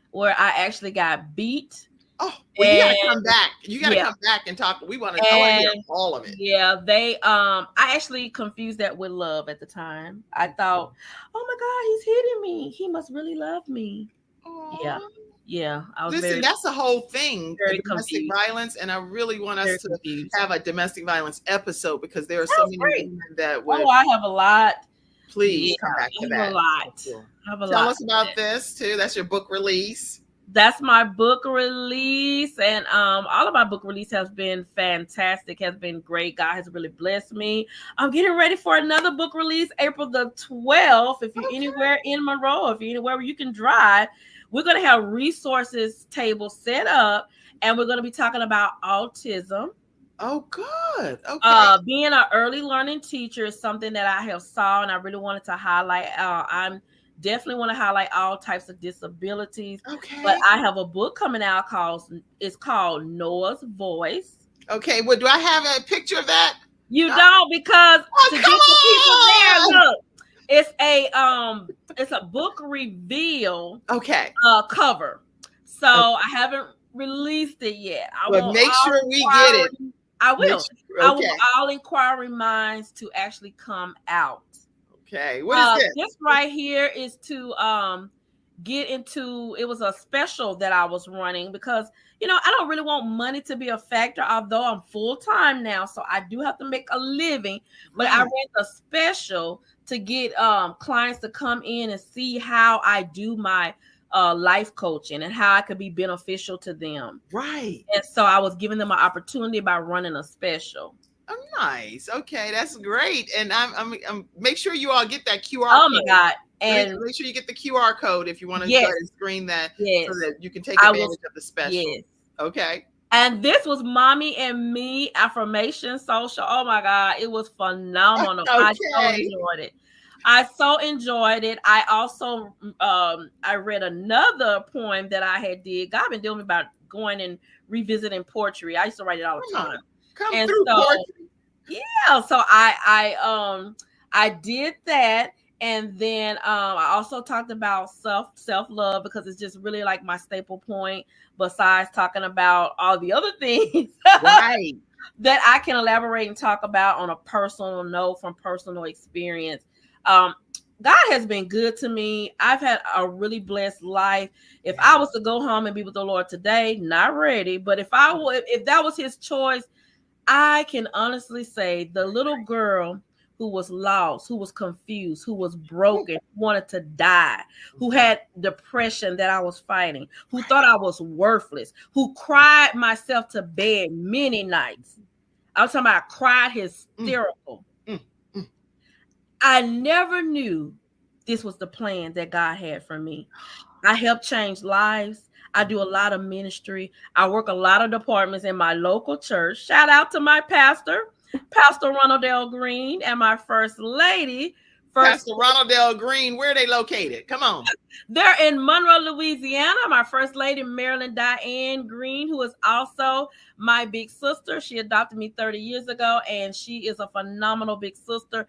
where I actually got beat. Oh, well, you gotta come back. You gotta come back and talk. We want to hear all of it. Yeah, I actually confused that with love at the time. I thought, oh my God, he's hitting me. He must really love me. Aww. Yeah. I was Listen, that's the whole thing. Very domestic violence, and I really want us to confused. have a domestic violence episode because there are so many women that would. Oh, I have a lot. Please come back to that. Tell us about this too. That's your book release. That's my book release, and all of my book release has been fantastic, has been great. God has really blessed me. I'm getting ready for another book release, April the 12th. If you're anywhere in Monroe, if you're anywhere where you can drive, we're going to have resources table set up, and we're going to be talking about autism. Oh, good. Okay. Being an early learning teacher is something that I have saw, and I really wanted to highlight. I'm definitely want to highlight all types of disabilities. Okay. But I have a book coming out called Noah's Voice. Okay. Well, do I have a picture of that? You don't, because to get the people there, look, it's a book reveal. Okay. Cover. So I haven't released it yet. But make sure we get it. I will. Okay. I want all inquiring minds to actually come out. Okay, what is this? This right here is to get into, it was a special that I was running because, I don't really want money to be a factor, although I'm full-time now, so I do have to make a living. But I ran a special to get clients to come in and see how I do my life coaching and how I could be beneficial to them. Right. And so I was giving them an opportunity by running a special. Oh, nice. Okay, that's great. And I'm make sure you all get that QR code. Oh my God. And make sure you get the QR code if you want to go ahead and screen that so that you can take advantage of the special. Yes. Okay. And this was Mommy and Me Affirmation Social. Oh my God, it was phenomenal. Okay. I so enjoyed it. I also I read another poem that I had did. God been doing me about going and revisiting poetry. I used to write it all the time. Come through poetry. Yeah, so I did that, and then I also talked about self-love because it's just really like my staple point, besides talking about all the other things that I can elaborate and talk about on a personal note from personal experience. God has been good to me. I've had a really blessed life. If I was to go home and be with the Lord today, not ready, but if that was his choice, I can honestly say the little girl who was lost, who was confused, who was broken, wanted to die, who had depression that I was fighting, who thought I was worthless, who cried myself to bed many nights. I was talking about cried hysterical. I never knew this was the plan that God had for me. I help change lives. I do a lot of ministry. I work a lot of departments in my local church. Shout out to my pastor, Pastor Ronald L. Green, and my first lady. Pastor Ronald L. Green, where are they located? Come on. They're in Monroe, Louisiana. My first lady, Marilyn Diane Green, who is also my big sister. She adopted me 30 years ago, and she is a phenomenal big sister.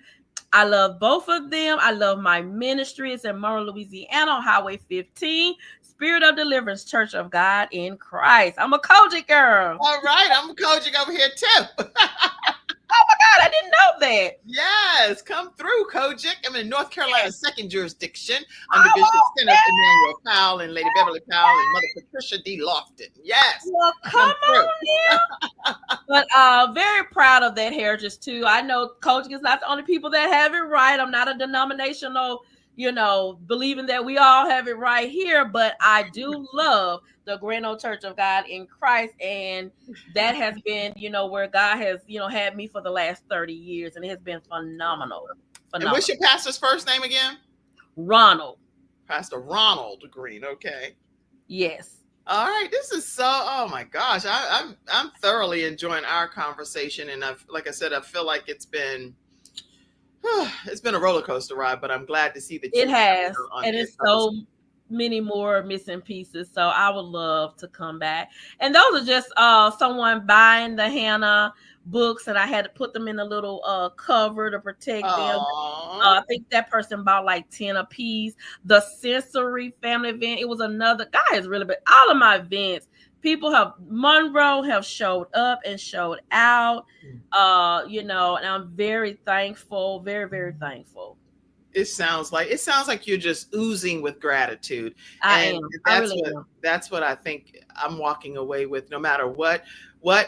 I love both of them. I love my ministry. It's in Monroe, Louisiana, on Highway 15, Spirit of Deliverance Church of God in Christ. I'm a Kojic girl. All right. I'm a Kojic over here too. Oh my God, I didn't know that. Yes, come through, Kojic. I'm in North Carolina's second jurisdiction under Bishop Kenneth Emmanuel Powell and Lady Beverly Powell and Mother Patricia D. Lofton. Yes. Well, come on now. But very proud of that heritage too. I know Kojic is not the only people that have it right. I'm not a denominational, believing that we all have it right here, but I do love the Grand Old Church of God in Christ, and that has been, where God has, had me for the last 30 years, and it has been phenomenal. And what's your pastor's first name again? Ronald. Pastor Ronald Green. Okay. Yes. All right. This is so. Oh my gosh, I'm thoroughly enjoying our conversation, and like I said, I feel like it's been a roller coaster ride, but I'm glad to see that it has, and it's so many more missing pieces. So I would love to come back. And those are just someone buying the Hannah books, and I had to put them in a little cover to protect them. I think that person bought like 10 a piece. The Sensory family event, it was another guy is really big. All of my events, Monroe have showed up and showed out, and I'm very thankful, very, very thankful. It sounds like you're just oozing with gratitude. I am. That's what I think I'm walking away with. No matter what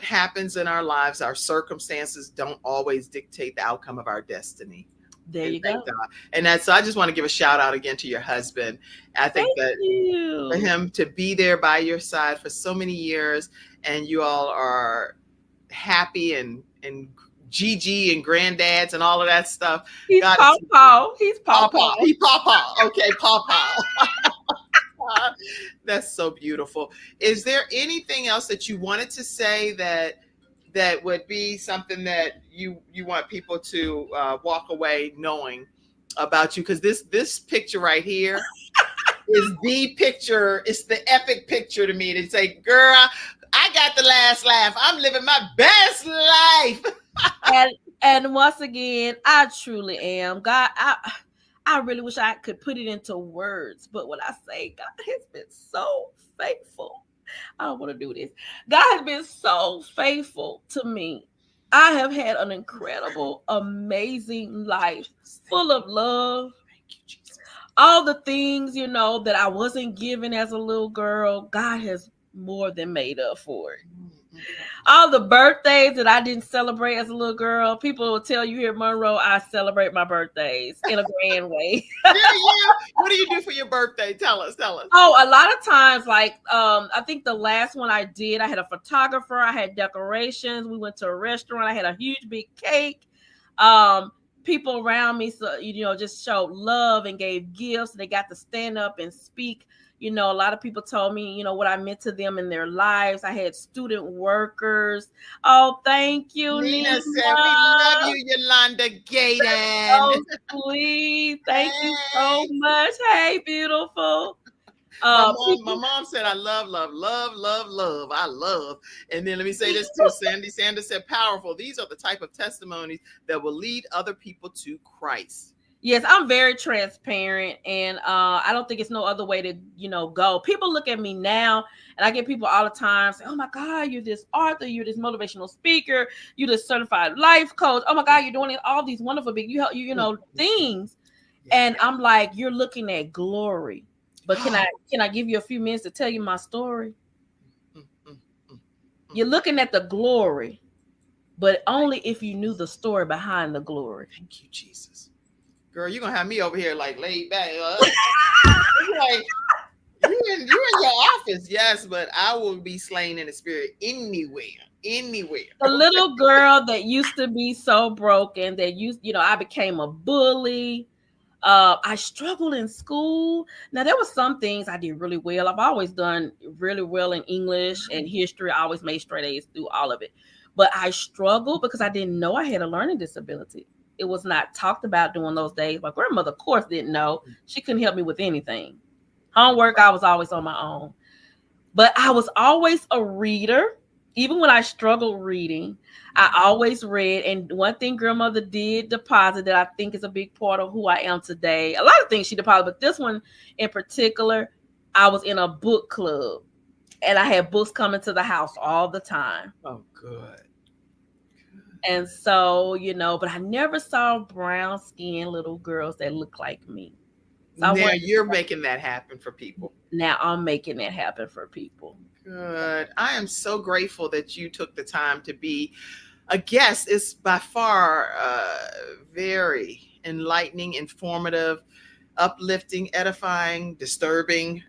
happens in our lives, our circumstances don't always dictate the outcome of our destiny. There you go. And so I just want to give a shout out again to your husband. I think for him to be there by your side for so many years, and you all are happy and Gigi and granddads and all of that stuff. He's Pawpaw. He's Pawpaw. He's Pawpaw. Okay, Pawpaw. That's so beautiful. Is there anything else that you wanted to say that would be something that you want people to walk away knowing about you? Because this picture right here is the picture. It's the epic picture to me to say, girl, I got the last laugh. I'm living my best life. and once again, I truly am. God, I really wish I could put it into words, but when I say God has been so faithful, I don't want to do this. God has been so faithful to me. I have had an incredible, amazing life full of love. Thank you, Jesus. All the things, that I wasn't given as a little girl, God has more than made up for it. All the birthdays that I didn't celebrate as a little girl, people will tell you here at Monroe, I celebrate my birthdays in a grand way. What do you do for your birthday? Tell us. Oh, a lot of times, like I think the last one I did, I had a photographer, I had decorations, we went to a restaurant, I had a huge big cake. People around me, so just showed love and gave gifts. They got to stand up and speak. A lot of people told me, what I meant to them in their lives. I had student workers. Oh, thank you, Nina. Said, we love you, Yolanda Gaydon. Oh, sweet. Thank you so much. Hey, beautiful. My mom said, I love. I love. And then let me say this too. Sandy Sanders said, powerful. These are the type of testimonies that will lead other people to Christ. Yes, I'm very transparent, and I don't think it's no other way to, go. People look at me now, and I get people all the time say, oh my God, you're this author, you're this motivational speaker, you're this certified life coach. Oh my God, you're doing all these wonderful big, things. And I'm like, you're looking at glory. But can I give you a few minutes to tell you my story? You're looking at the glory, but only if you knew the story behind the glory. Thank you, Jesus. Girl, you're gonna have me over here like laid back. Like you in your office, yes, but I will be slain in the spirit anywhere. The little girl that used to be so broken, that I became a bully. I struggled in school. Now, there were some things I did really well. I've always done really well in English and history. I always made straight A's through all of it. But I struggled because I didn't know I had a learning disability. It was not talked about during those days. My grandmother, of course, didn't know. She couldn't help me with anything. Homework, I was always on my own. But I was always a reader. Even when I struggled reading, I always read. And one thing grandmother did deposit that I think is a big part of who I am today. A lot of things she deposited, but this one in particular, I was in a book club and I had books coming to the house all the time. Oh, good. And so, but I never saw brown skinned little girls that look like me. So now you're making that happen for people. Now I'm making that happen for people. Good. I am so grateful that you took the time to be a guest. It's by far very enlightening, informative, uplifting, edifying, disturbing.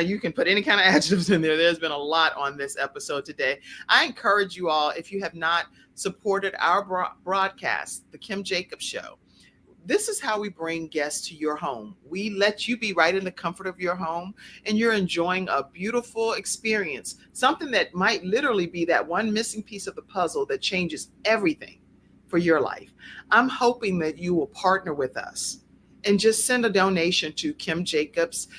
You can put any kind of adjectives in there. There's been a lot on this episode today. I encourage you all, if you have not supported our broadcast, The Kim Jacobs Show, this is how we bring guests to your home. We let you be right in the comfort of your home, and you're enjoying a beautiful experience, something that might literally be that one missing piece of the puzzle that changes everything for your life. I'm hoping that you will partner with us and just send a donation to Kim Jacobs,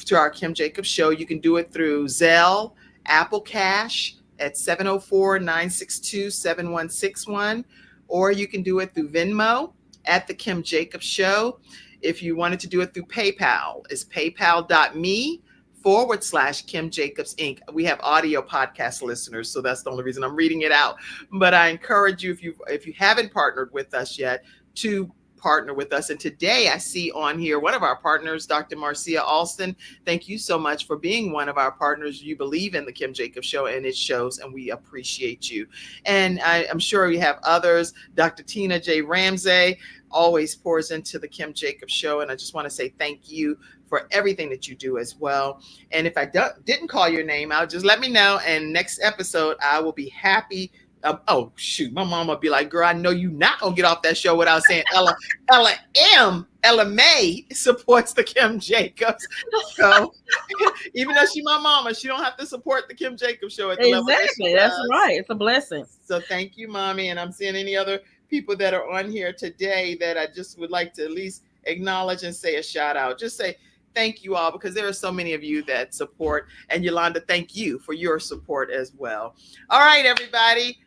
to our Kim Jacobs Show. You can do it through Zelle, Apple Cash at 704-962-7161, or you can do it through Venmo at The Kim Jacobs Show. If you wanted to do it through PayPal, it's paypal.me/Kim Jacobs Inc. We have audio podcast listeners, so that's the only reason I'm reading it out. But I encourage you, if you haven't partnered with us yet, to partner with us. And today I see on here one of our partners, Dr. Marcia Alston. Thank you so much for being one of our partners. You believe in the Kim Jacobs Show, and it shows, and we appreciate you. And I'm sure we have others. Dr. Tina J. Ramsey always pours into the Kim Jacobs Show, and I just want to say thank you for everything that you do as well. And if I didn't call your name out, just let me know, and next episode I will be happy. Oh shoot, my mom would be like, girl, I know you not gonna get off that show without saying Ella May supports the Kim Jacobs. So even though she's my mama, she don't have to support the Kim Jacobs Show at the level that she does. That's right. It's a blessing. So thank you, mommy. And I'm seeing any other people that are on here today that I just would like to at least acknowledge and say a shout out. Just say thank you all, because there are so many of you that support. And Yolanda, thank you for your support as well. All right, everybody.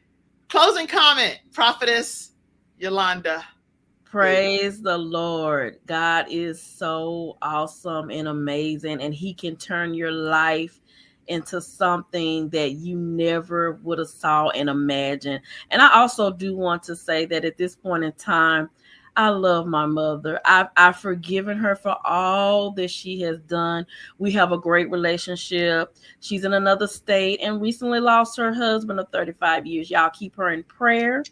Closing comment, Prophetess Yolanda. Praise the Lord. God is so awesome and amazing, and he can turn your life into something that you never would have saw and imagined. And I also do want to say that at this point in time, I love my mother. I've forgiven her for all that she has done. We have a great relationship. She's in another state and recently lost her husband of 35 years. Y'all keep her in prayer.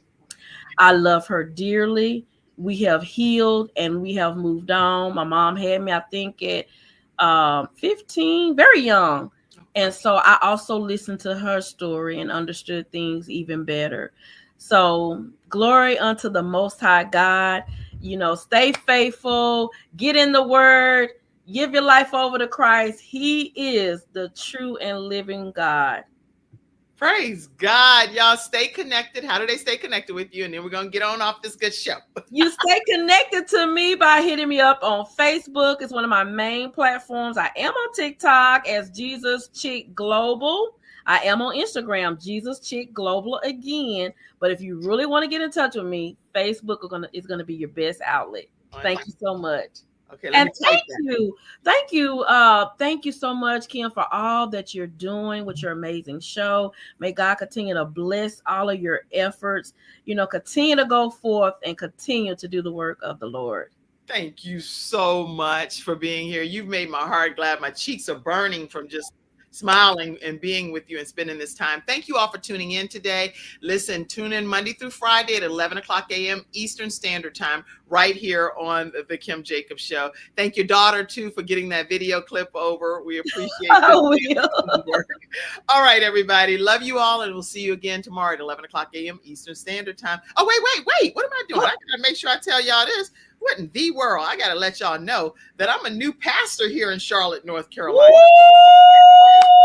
I love her dearly. We have healed and we have moved on. My mom had me, I think, at 15, very young. And so I also listened to her story and understood things even better. So glory unto the Most High God. Stay faithful, get in the word, give your life over to Christ. He is the true and living God. Praise God. Y'all stay connected. How do they stay connected with you? And then we're going to get on off this good show. You stay connected to me by hitting me up on Facebook. It's one of my main platforms. I am on TikTok as Jesus Chick Global. I am on Instagram, Jesus Chick Global again. But if you really want to get in touch with me, Facebook is going to be your best outlet. Thank you so much. Okay, and thank you so much, Kim, for all that you're doing with your amazing show. May God continue to bless all of your efforts. Continue to go forth and continue to do the work of the Lord. Thank you so much for being here. You've made my heart glad. My cheeks are burning from just smiling and being with you and spending this time. Thank you all for tuning in today. Listen, tune in Monday through Friday at 11 o'clock a.m. Eastern Standard Time, right here on the Kim Jacobs Show. Thank your daughter, too, for getting that video clip over. We appreciate your work. All right, everybody. Love you all, and we'll see you again tomorrow at 11 o'clock a.m. Eastern Standard Time. Oh, wait. What am I doing? I got to make sure I tell y'all this. What in the world? I got to let y'all know that I'm a new pastor here in Charlotte, North Carolina.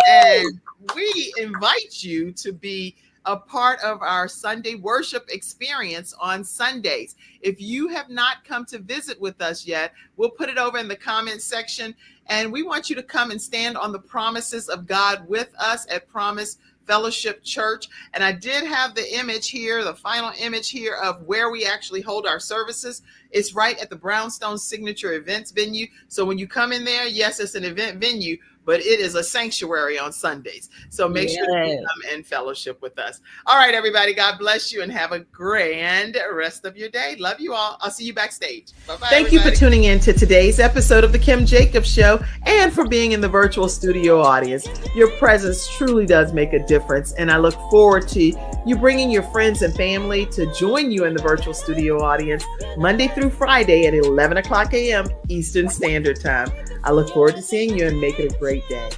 And we invite you to be a part of our Sunday worship experience on Sundays. If you have not come to visit with us yet, we'll put it over in the comments section. And we want you to come and stand on the promises of God with us at Promise Fellowship Church. And I did have the image here, the final image here of where we actually hold our services. It's right at the Brownstone Signature Events venue. So when you come in there, yes, it's an event venue, but it is a sanctuary on Sundays. So make sure to come and fellowship with us. All right, everybody. God bless you and have a grand rest of your day. Love you all. I'll see you backstage. Bye-bye. Thank you for tuning in to today's episode of The Kim Jacobs Show and for being in the virtual studio audience. Your presence truly does make a difference. And I look forward to you bringing your friends and family to join you in the virtual studio audience Monday through Friday at 11 o'clock a.m. Eastern Standard Time. I look forward to seeing you and make it a great day.